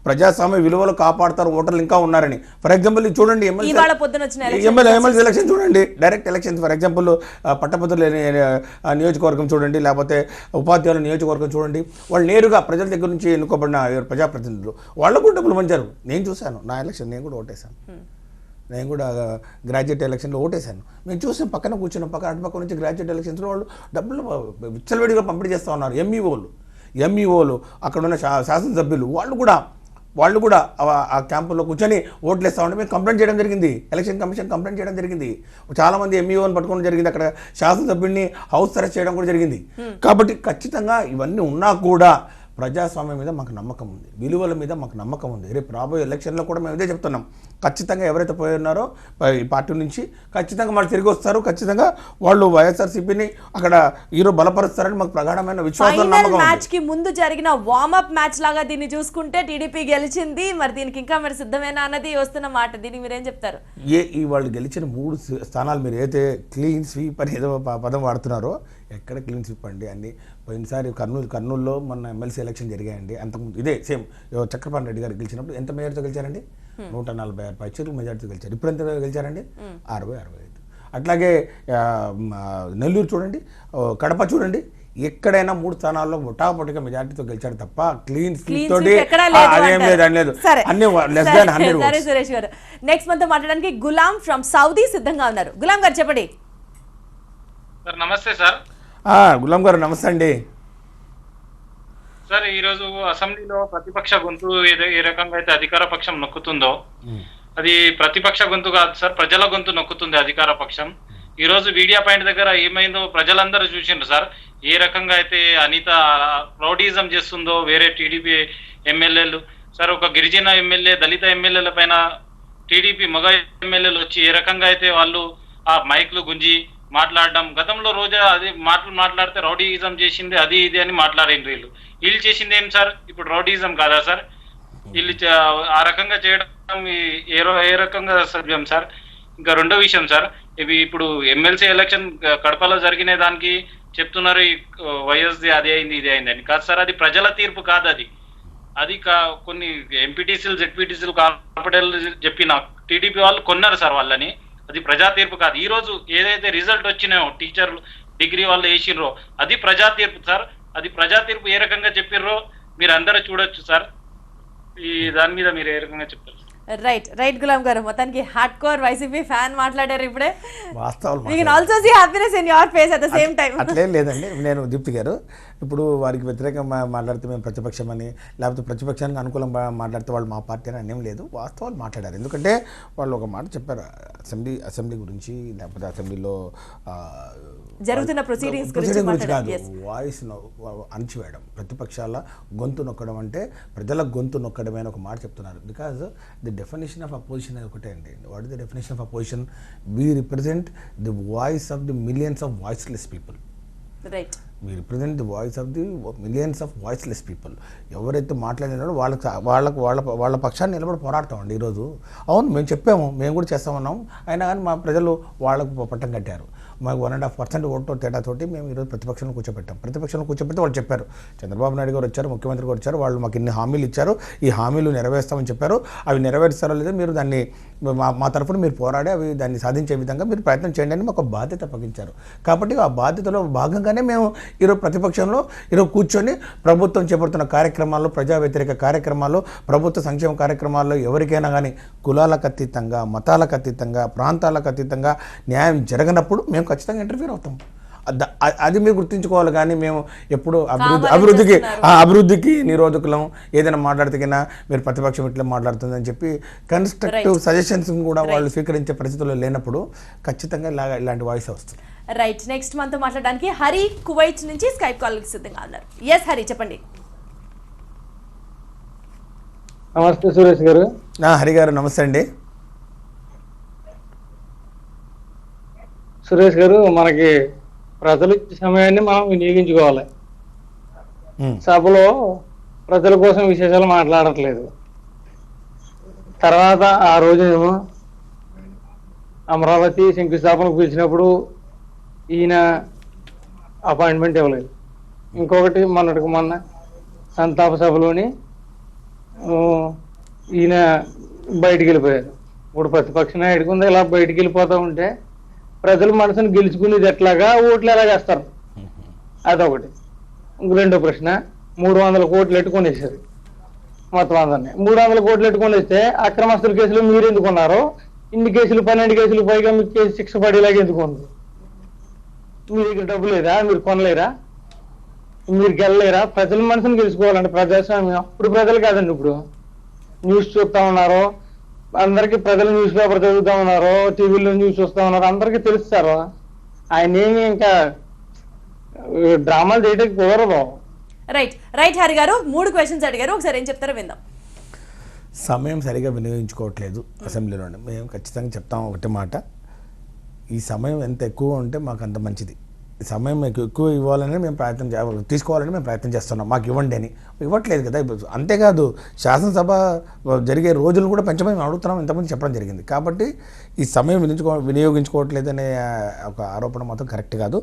ప్రజాస్వామ్య విలువలు కాపాడుతారు ఓటర్లు ఇంకా ఉన్నారని. ఫర్ ఎగ్జాంపుల్ చూడండి ఎమ్మెల్సీ ఎలక్షన్ చూడండి, డైరెక్ట్ ఎలక్షన్స్. ఫర్ ఎగ్జాంపుల్ పట్టభద్రుల నియోజకవర్గం చూడండి, లేకపోతే ఉపాధ్యాయుల నియోజకవర్గం చూడండి. వాళ్ళు నేరుగా ప్రజల దగ్గర నుంచి ఎన్నుకోబడిన ప్రజాప్రతినిధులు వాళ్ళు కూడా డబ్బులు పంచారు. నేను చూశాను, నా ఎలక్షన్ నేను కూడా ఓటేశాను. నేను కూడా గ్రాడ్యుయేట్ ఎలక్షన్లో ఓటేశాను. మేము చూసిన పక్కన కూర్చున్న అటుపక్క నుంచి గ్రాడ్యుయేట్ ఎలక్షన్స్లో వాళ్ళు డబ్బులు విచ్చలవిడిగా పంపిణీ చేస్తూ ఉన్నారు. ఎంఈఓలు అక్కడ ఉన్న శాసనసభ్యులు వాళ్ళు కూడా ఆ క్యాంపుల్లో కూర్చొని ఓట్లు వేస్తూ ఉంటే మేము కంప్లైంట్ చేయడం జరిగింది. ఎలక్షన్ కమిషన్ కంప్లైంట్ చేయడం జరిగింది. చాలామంది ఎంఈఓని పట్టుకోవడం జరిగింది. అక్కడ శాసనసభ్యుడిని హౌస్ అరెస్ట్ చేయడం కూడా జరిగింది. కాబట్టి ఖచ్చితంగా ఇవన్నీ ఉన్నా కూడా ప్రజాస్వామ్యం మీద మాకు నమ్మకం ఉంది, విలువల మీద మాకు నమ్మకం ఉంది. రేపు రాబోయే ఎలక్షన్లో కూడా మేము ఇదే చెప్తున్నాం. ఖచ్చితంగా ఎవరైతే పోయి ఈ పార్టీ నుంచి ఖచ్చితంగా వాళ్ళు తిరిగి వస్తారు. ఖచ్చితంగా వాళ్ళు వైఎస్ఆర్సీపీని అక్కడ ఈరోజు బలపరుస్తారని మాకు ప్రగాఢమైన విశ్వాసం. మ్యాచ్ కి ముందు జరిగిన వార్మప్ మ్యాచ్ లాగా దీన్ని చూసుకుంటే టీడీపీ గెలిచింది. మరి దీనికి ఇంకా మరి సిద్ధమేనా అన్నది వస్తున్న మాట. దీనికి మీరేం చెప్తారు? వాళ్ళు గెలిచిన 3 స్థానాలు మీరు ఏదైతే క్లీన్ స్వీప్ అని ఏదో పదం వాడుతున్నారో, ఎక్కడ క్లీన్ స్వీప్ అండి? అన్ని పోయినసారి కర్నూలులో మొన్న ఎమ్మెల్సీ ఎలక్షన్ జరిగాయండి. అంతకుముందు ఇదే సేమ్ చక్రపాణి రెడ్డి గారు గెలిచినప్పుడు ఎంత మేయర్తో గెలిచారండి? 146 పైచీలకు మెజార్టీతో గెలిచారు. ఇప్పుడు ఎంత గెలిచారండి? 60-65. అట్లాగే నెల్లూరు చూడండి, కడప చూడండి, ఎక్కడైనా 3 స్థానాల్లో ముఠాపొటిగా మెజార్టీతో గెలిచాడు తప్ప క్లీన్ స్వీప్ తోటి అదేం లేదు. అన్ని లెస్ దాన్ 100. సురేష్ గారు నెక్స్ట్ మనతో మాట్లాడడానికి గులాం ఫ్రమ్ సౌదీ సిద్ధంగా ఉన్నారు. గులాం గారు చెప్పండి. నమస్తే సార్. గులాం గారు నమస్తే అండి. సార్, ఈరోజు అసెంబ్లీలో ప్రతిపక్ష గొంతు ఏ రకంగా అయితే అధికార పక్షం నొక్కుతుందో, అది ప్రతిపక్ష గొంతు కాదు సార్, ప్రజల గొంతు నొక్కుతుంది అధికార పక్షం. ఈ రోజు మీడియా పాయింట్ దగ్గర ఏమైందో ప్రజలందరూ చూసిండ్రు సార్. ఏ రకంగా అయితే అనిత రౌడీజం చేస్తుందో వేరే టీడీపీ ఎమ్మెల్యేలు సార్, ఒక గిరిజన ఎమ్మెల్యే, దళిత ఎమ్మెల్యేల పైన టీడీపీ మగ ఎమ్మెల్యేలు వచ్చి ఏ రకంగా అయితే వాళ్ళు ఆ మైక్లు గుంజి మాట్లాడడం. గతంలో రోజా అది మాట్లాడితే రౌడీయిజం చేసింది అది ఇది అని మాట్లాడిండ్రు. వీళ్ళు చేసింది ఏం సార్? ఇప్పుడు రౌడీయిజం కాదా సార్? వీళ్ళు ఆ రకంగా చేయడం ఏ రకంగా సభ్యం సార్? ఇంకా రెండో విషయం సార్, ఇవి ఇప్పుడు ఎమ్మెల్సీ ఎలక్షన్ కడపలో జరిగిన దానికి చెప్తున్నారు ఈ వైఎస్ది అది అయింది ఇది అయింది అని. కాదు సార్, అది ప్రజల తీర్పు కాదు. అది కొన్ని ఎంపీటీసీలు జెడ్పీటీసీలు కార్పొరేటర్లు చెప్పిన టీడీపీ వాళ్ళు కొన్నారు సార్ వాళ్ళని. అది ప్రజా తీర్పు కాదు. ఈ రోజు ఏదైతే రిజల్ట్ వచ్చినాయో టీచర్లు డిగ్రీ వాళ్ళు వేసిర్రో అది ప్రజా తీర్పు సార్. అది ప్రజా తీర్పు ఏ రకంగా చెప్పిర్రో మీరు అందరూ చూడొచ్చు సార్. ఈ దాని మీద మీరు ఏ రకంగా చెప్తారు? రైట్ గులాం గారు, మొత్తానికి హార్డ్ కోర్ వైసీపీ ఫ్యాన్ మాట్లాడారు ఇప్పుడే. అట్లేం లేదండి. నేను దీప్తి గారు ఇప్పుడు వారికి వ్యతిరేకంగా మాట్లాడితే మేము ప్రతిపక్షం అని, లేకపోతే ప్రతిపక్షానికి అనుకూలంగా మాట్లాడితే వాళ్ళు మా పార్టీ అని అనేం లేదు. వాస్తవాలు మాట్లాడారు. ఎందుకంటే వాళ్ళు ఒక మాట చెప్పారు అసెంబ్లీ గురించి, లేకపోతే అసెంబ్లీలో జరుగుతున్న ప్రొసీడింగ్స్ గురించి కాదు, వాయిస్ అణచివేయడం, ప్రతిపక్షాల గొంతు నొక్కడం అంటే ప్రజల గొంతు నొక్కడమే అని ఒక మాట చెప్తున్నారు. Because the definition of opposition అది ఒకటే అండి. What is the definition of opposition? We represent the voice of the millions of voiceless people. We represent the voice of the millions of voiceless people. ఎవరైతే మాట్లాడినారో వాళ్ళ పక్షాన్ని నిలబడి పోరాడతామండి ఈరోజు. అవును, మేము చెప్పాము, మేము కూడా చేస్తామన్నాం, అయినా కానీ మా ప్రజలు వాళ్ళకు పట్టం కట్టారు. మాకు 1.5% ఓటు తేడాతోటి మేము ఈరోజు ప్రతిపక్షంలో కూర్చోబెట్టాం. ప్రతిపక్షంలో కూర్చోబెడితే వాళ్ళు చెప్పారు, చంద్రబాబు నాయుడు గారు వచ్చారు, ముఖ్యమంత్రి గారు వచ్చారు, వాళ్ళు మాకు ఇన్ని హామీలు ఇచ్చారు, ఈ హామీలు నెరవేర్స్తామని చెప్పారు, అవి నెరవేరుస్తారో లేదో మీరు దాన్ని మా తరఫున మీరు పోరాడి అవి దాన్ని సాధించే విధంగా మీరు ప్రయత్నం చేయండి అని మాకు బాధ్యత అప్పగించారు. కాబట్టి ఆ బాధ్యతలో భాగంగానే మేము ఈరోజు ప్రతిపక్షంలో ఈరోజు కూర్చొని ప్రభుత్వం చేపడుతున్న కార్యక్రమాల్లో, ప్రజా వ్యతిరేక కార్యక్రమాల్లో, ప్రభుత్వ సంక్షేమ కార్యక్రమాల్లో ఎవరికైనా కానీ కులాలకు అతీతంగా, మతాలకు అతీతంగా, ప్రాంతాలకు అతీతంగా న్యాయం జరగనప్పుడు మేము ఖచ్చితంగా ఇంటర్ఫీర్ అవుతాం. అది మీరు గుర్తుంచుకోవాలి. కానీ మేము ఎప్పుడు అభివృద్ధికి నిరోధకులం, ఏదైనా మాట్లాడితేకైనా మీరు ప్రతిపక్షం ఇట్లా మాట్లాడుతుందని చెప్పి కన్స్ట్రక్టివ్ సజెషన్స్ కూడా వాళ్ళు స్వీకరించే పరిస్థితుల్లో లేనప్పుడు ఖచ్చితంగా ఇలాంటి వాయిస్ వస్తుంది. రైట్, నెక్స్ట్ మనతో మాట్లాడడానికి హరి కువైట్ నుంచి స్కైప్ కాల్ సిద్ధంగా ఉన్నారు. ఎస్ హరి, చెప్పండి. నమస్తే సురేష్ గారు. హరి గారు నమస్తే అండి. సురేష్ గారు, మనకి ప్రజలు ఇచ్చే సమయాన్ని మనం వినియోగించుకోవాలి. సభలో ప్రజల కోసం విశేషాలు మాట్లాడట్లేదు. తర్వాత ఆ రోజునేమో అమరావతి శంకుస్థాపనకు పిలిచినప్పుడు ఈయన అపాయింట్మెంట్ ఇవ్వలేదు. ఇంకొకటి మొన్న సంతాప సభలోని ఈయన బయటికి వెళ్ళిపోయారు. ఇప్పుడు ప్రతిపక్ష నాయకుడు ఉంది, ఇలా బయటికి వెళ్ళిపోతూ ఉంటే ప్రజల మనసును గెలుచుకునేది ఎట్లాగా, ఓట్లు ఎలాగేస్తారు? అదొకటి. రెండో ప్రశ్న, 300 కోట్లు ఎట్టుకొనేసారు మొత్తం అందరినీ. 300 కోట్లు ఎట్టుకొనేస్తే అక్రమస్తుల కేసులు మీరు ఎందుకున్నారో, ఇన్ని కేసులు 12 కేసులు పైగా మీకు కేసు శిక్ష పడేలాగా ఎందుకు ఉంది? మీ దగ్గర డబ్బు లేదా? మీరు కొనలేరా? మీరు గెలలేరా? ప్రజల మనసును గెలుచుకోవాలంటే ప్రజాస్వామ్యం. ఇప్పుడు ప్రజలు కాదండి, ఇప్పుడు న్యూస్ చూస్తా ఉన్నారో, అందరికి ప్రజలు న్యూస్ పేపర్ చదువుతా ఉన్నారు, టీవీలో న్యూస్ చూస్తా ఉన్నారు, అందరికీ తెలుస్తారు. ఆయన ఏమి ఇంకా డ్రామాలు చేయడానికి కుదరదు. రైట్ హరి గారు, 3 క్వశ్చన్స్ అడిగారు, ఒకసారి ఏం చెప్తారో విందాం. సమయం సరిగా వినియోగించుకోవట్లేదు అసెంబ్లీలో. మేము ఖచ్చితంగా చెప్తాం ఒకటే మాట, ఈ సమయం ఎంత ఎక్కువ ఉంటే మాకు అంత మంచిది. సమయం మీకు ఎక్కువ ఇవ్వాలని మేము తీసుకోవాలని మేము ప్రయత్నం చేస్తున్నాం, మాకు ఇవ్వండి అని. ఇవ్వట్లేదు కదా. అంతేకాదు, శాసనసభ జరిగే రోజులు కూడా పెంచమని అడుగుతున్నాం, ఇంతమంది చెప్పడం జరిగింది. కాబట్టి ఈ సమయం వినియోగించుకోవట్లేదు అనే ఒక ఆరోపణ మాత్రం కరెక్ట్ కాదు.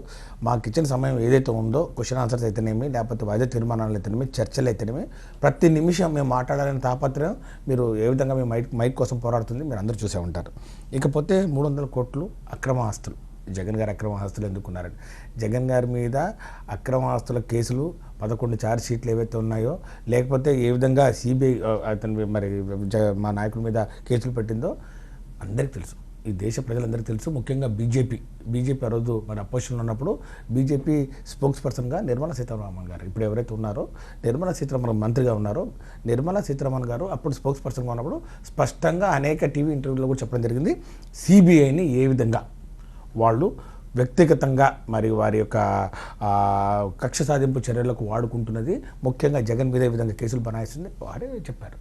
మాకు ఇచ్చిన సమయం ఏదైతే ఉందో, క్వశ్చన్ ఆన్సర్స్ అయితేనేమి, లేకపోతే వాయిదా తీర్మానాలు అయితేనేమి, చర్చలు అయితేనేమి, ప్రతి నిమిషం మేము మాట్లాడాలని తాపత్రయం మీరు ఏ విధంగా మేము మైక్ కోసం పోరాడుతుంది మీరు అందరూ చూసే ఉంటారు. ఇకపోతే 300 కోట్లు అక్రమ ఆస్తులు, జగన్ గారు అక్రమ ఆస్తులు ఎందుకున్నారని, జగన్ గారి మీద అక్రమ ఆస్తుల కేసులు 11 ఛార్జ్ షీట్లు ఏవైతే ఉన్నాయో, లేకపోతే ఏ విధంగా సిబిఐ అతను మరి మా నాయకుడి మీద కేసులు పెట్టిందో అందరికీ తెలుసు, ఈ దేశ ప్రజలందరికీ తెలుసు. ముఖ్యంగా బీజేపీ ఆ రోజు మరి అపోజిషన్లో ఉన్నప్పుడు బీజేపీ స్పోక్స్ పర్సన్గా నిర్మలా సీతారామన్ గారు, ఇప్పుడు ఎవరైతే ఉన్నారో నిర్మలా సీతారామన్ మంత్రిగా ఉన్నారో, నిర్మలా సీతారామన్ గారు అప్పుడు స్పోక్స్ పర్సన్గా ఉన్నప్పుడు స్పష్టంగా అనేక టీవీ ఇంటర్వ్యూలో కూడా చెప్పడం జరిగింది, సిబిఐని ఏ విధంగా వాళ్ళు వ్యక్తిగతంగా మరి వారి యొక్క కక్ష సాధింపు చర్యలకు వాడుకుంటున్నది, ముఖ్యంగా జగన్ మీద ఏ విధంగా కేసులు బనాయిస్తుంది వారే చెప్పారు.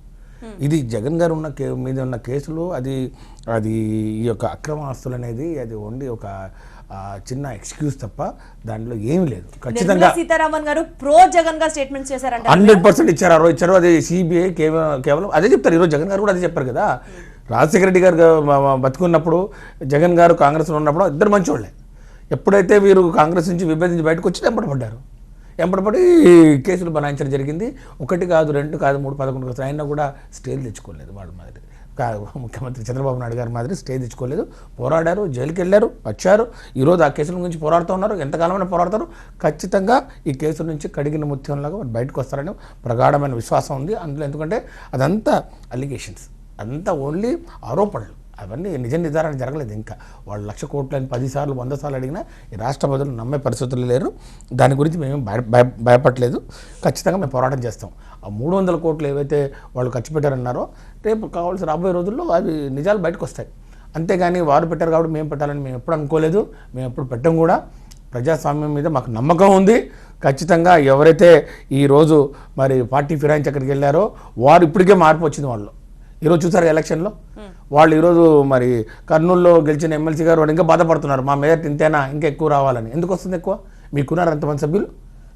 ఇది జగన్ గారు మీద ఉన్న కేసులు, అది ఈ యొక్క అక్రమ ఆస్తులు అనేది అది ఓన్లీ ఒక చిన్న ఎక్స్క్యూజ్ తప్ప దాంట్లో ఏమీ లేదు. ఖచ్చితంగా సీతారామన్ గారు ప్రో జగన్ గా స్టేట్మెంట్ చేశారంట, 100% ఇచ్చారు. అది సిబిఐ కేవలం అదే చెప్తారు. ఈరోజు జగన్ గారు కూడా అదే చెప్పారు కదా. రాజశేఖర రెడ్డి గారు బతుకున్నప్పుడు, జగన్ గారు కాంగ్రెస్లో ఉన్నప్పుడు ఇద్దరు మంచోళ్ళే. ఎప్పుడైతే వీరు కాంగ్రెస్ నుంచి విభజించి బయటకు వచ్చి ఎంపడపడి కేసులు బనాయించడం జరిగింది. 1 కాదు, 2 కాదు, 3, 11 కేసులు అయినా కూడా స్టేలు తెచ్చుకోలేదు. వాళ్ళ మాదిరి ముఖ్యమంత్రి చంద్రబాబు నాయుడు గారి మాదిరి స్టే తెచ్చుకోలేదు. పోరాడారు, జైలుకి వెళ్ళారు, వచ్చారు. ఈరోజు ఆ కేసుల గురించి పోరాడుతూ ఉన్నారు. ఎంతకాలమైనా పోరాడతారు. ఖచ్చితంగా ఈ కేసుల నుంచి కడిగిన ముత్యంలాగా బయటకు వస్తారని ప్రగాఢమైన విశ్వాసం ఉంది అందులో. ఎందుకంటే అదంతా అలిగేషన్స్, అదంతా ఓన్లీ ఆరోపణలు, అవన్నీ నిజ నిర్ధారణ జరగలేదు. ఇంకా వాళ్ళు 1,00,000 కోట్లని 10 సార్లు 100 సార్లు అడిగినా ఈ రాష్ట్ర ప్రజలు నమ్మే పరిస్థితులు లేరు. దాని గురించి మేము భయపడలేదు. ఖచ్చితంగా మేము పోరాటం చేస్తాం. ఆ 300 కోట్లు ఏవైతే వాళ్ళు ఖర్చు పెట్టారన్నారో, రేపు కావాల్సిన రాబోయే రోజుల్లో అవి నిజాలు బయటకు వస్తాయి. అంతేగాని వారు పెట్టారు కాబట్టి మేము పెట్టాలని మేము ఎప్పుడు అనుకోలేదు, మేము ఎప్పుడు పెట్టాం కూడా. ప్రజాస్వామ్యం మీద మాకు నమ్మకం ఉంది. ఖచ్చితంగా ఎవరైతే ఈరోజు మరి పార్టీ ఫిరాయించి అక్కడికి వెళ్ళారో వారు ఇప్పటికే మార్పు వచ్చింది వాళ్ళు. ఈరోజు చూసారు ఎలక్షన్లో వాళ్ళు ఈరోజు మరి కర్నూలులో గెలిచిన ఎమ్మెల్సీ గారు వాడు ఇంకా బాధపడుతున్నారు, మా మెజార్టీ ఇంతేనా, ఇంకా ఎక్కువ రావాలని. ఎందుకు వస్తుంది ఎక్కువ? మీకున్నారు అంతమంది సభ్యులు,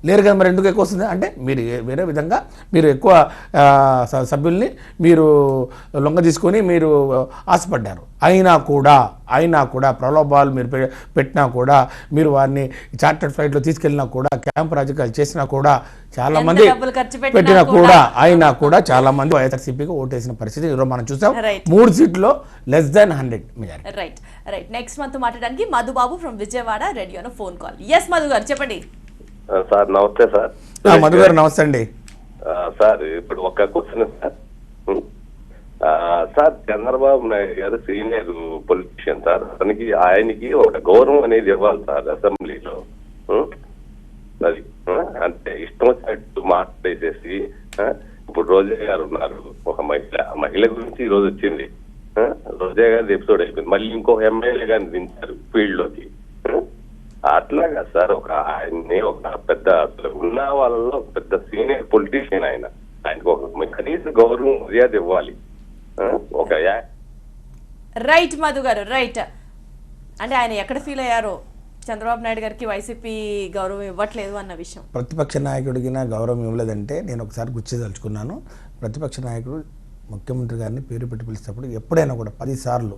లేరు కదా, మరి ఎందుకు ఎక్కువ వస్తుంది అంటే మీరు వేరే విధంగా మీరు ఎక్కువ సభ్యుల్ని మీరు లొంగ తీసుకొని మీరు ఆశపడ్డారు. అయినా కూడా ప్రలోభాలు మీరు పెట్టినా కూడా, మీరు వారిని చార్టర్డ్ ఫ్లైట్లో తీసుకెళ్ళినా కూడా, క్యాంప్ రాజకీయాలు చేసినా కూడా, చాలా మంది పెట్టినా కూడా, అయినా కూడా చాలా మంది వైఎస్ఆర్సీపీకి ఓటేసిన పరిస్థితి ఈరోజు మనం చూసాం. 3 సీట్లో less than 100 majority. Right next మనతో మాట్లాడడానికి Madhubabu from Vijayawada ready on phone call. Yes Madhu garu చెప్పండి. సార్ నమస్తే సార్. మధు గారు నమస్తే అండి. సార్ ఇప్పుడు ఒక question sir. Sir Chandrababu Naidu గారు సీనియర్ పొలిటీషియన్ సార్, ఆయనకి ఒక గౌరవం అనేది ఇవ్వాలి సార్ అసెంబ్లీలో. అది అంటే ఇష్టం వచ్చినట్టు మాట్లాడేసేసి, ఇప్పుడు రోజా గారు ఉన్నారు ఒక మహిళ గురించి ఈ రోజు వచ్చింది, రోజా గారి ఎపిసోడ్ అయిపోయింది, మళ్ళీ ఇంకొక ఎమ్మెల్యే గారిని దించారు ఫీల్డ్ లోకి. అట్లాగా సార్ ఆయన్ని ఒక పెద్ద ఉన్న వాళ్ళలో పెద్ద సీనియర్ పొలిటీషియన్ ఆయనకు ఒక కనీస గౌరవం మర్యాద ఇవ్వాలి. ఒక రైట్ మధు గారు రైట్. అంటే ఆయన ఎక్కడ ఫీల్ అయ్యారో చంద్రబాబు నాయుడు గారికి వైసీపీ గౌరవం ఇవ్వట్లేదు అన్న విషయం. ప్రతిపక్ష నాయకుడికి గౌరవం ఇవ్వలేదంటే నేను ఒకసారి గుర్తిదలుచుకున్నాను. ప్రతిపక్ష నాయకుడు ముఖ్యమంత్రి గారిని పేరు పెట్టి పిలిచినప్పుడు ఎప్పుడైనా కూడా 10 సార్లు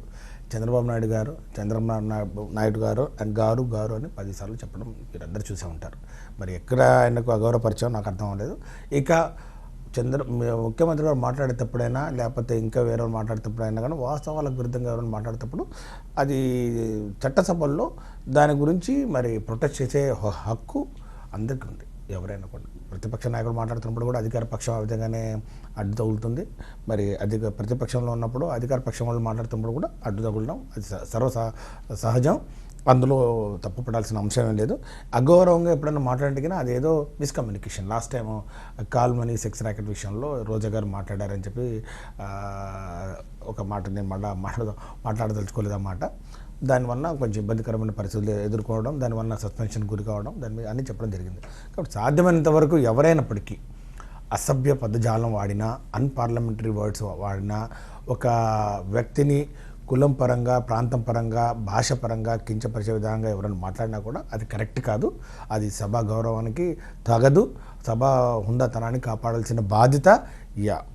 చంద్రబాబు నాయుడు గారు అండ్ గారు అని 10 సార్లు చెప్పడం మీరందరూ చూసే ఉంటారు. మరి ఎక్కడ ఆయనకు అగౌరవపరిచామో నాకు అర్థం అవ్వలేదు. ఇక ముఖ్యమంత్రి గారు మాట్లాడేటప్పుడైనా లేకపోతే ఇంకా వేరే మాట్లాడేటప్పుడైనా కానీ వాస్తవాలకు విరుద్ధంగా ఎవరైనా మాట్లాడేటప్పుడు అది చట్టసభల్లో దాని గురించి మరి ప్రొటెస్ట్ చేసే హక్కు అందరికీ ఉంది. ఎవరైనా కూడా ప్రతిపక్ష నాయకుడు మాట్లాడుతున్నప్పుడు కూడా అధికార పక్షం ఆ విధంగానే అడ్డు తగులుతుంది. మరి ప్రతిపక్షంలో ఉన్నప్పుడు అధికార పక్షం వాళ్ళు మాట్లాడుతున్నప్పుడు కూడా అడ్డు తగులడం అది సహజం. అందులో తప్పుపడాల్సిన అంశమే లేదు. అగౌరవంగా ఎప్పుడైనా మాట్లాడినా అదేదో miscommunication. Last time call money sex racket విషయంలో రోజా గారు మాట్లాడారని చెప్పి ఒక మాట నేను మాట్లాడదలుచుకోలేదు అన్నమాట. దానివల్ల కొంచెం ఇబ్బందికరమైన పరిస్థితులు ఎదుర్కోవడం, దానివల్ల సస్పెన్షన్ గురి కావడం, దాని మీద అన్నీ చెప్పడం జరిగింది. కాబట్టి సాధ్యమైనంత వరకు ఎవరైనప్పటికీ అసభ్య పదజాలం వాడినా, అన్పార్లమెంటరీ వర్డ్స్ వాడినా, ఒక వ్యక్తిని కులం పరంగా, ప్రాంతం పరంగా, భాష పరంగా కించపరిచే విధంగా ఎవరైనా మాట్లాడినా కూడా అది కరెక్ట్ కాదు. అది సభా గౌరవానికి తగదు. సభా హుందాతనాన్ని కాపాడాల్సిన బాధ్యత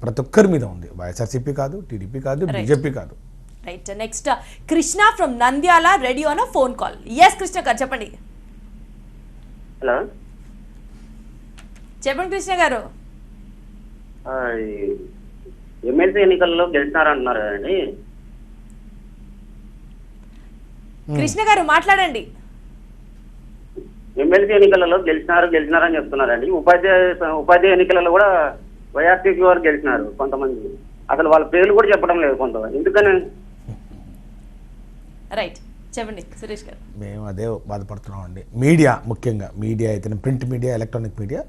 ప్రతి ఒక్కరి మీద ఉంది. వైఎస్ఆర్సీపీ కాదు, టీడీపీ కాదు, బీజేపీ కాదు. Right next Krishna from Nandyal ready on phone call. Yes Krishna garu చెప్పండి. హలో చెప్పండి కృష్ణ గారు. ఎమ్మెల్సీ ఎన్నికల్లో గెలిచినారంటున్నారు కదండి. కృష్ణ గారు మాట్లాడండి. ఎమ్మెల్సీ ఎన్నికలలో గెలిచినారని చెప్తున్నారండి. ఉపాధ్యాయ ఎన్నికలలో కూడా వైఎస్ఆర్సీపీ వారు గెలిచినారు కొంతమంది. అసలు వాళ్ళ పేర్లు కూడా చెప్పడం లేదు కొంతమంది. ఎందుకని? రైట్ చెప్పండి సురేష్ గారు. మేము అదే బాధపడుతున్నాం అండి. మీడియా, ముఖ్యంగా మీడియా అయితే ప్రింట్ మీడియా, ఎలక్ట్రానిక్ మీడియా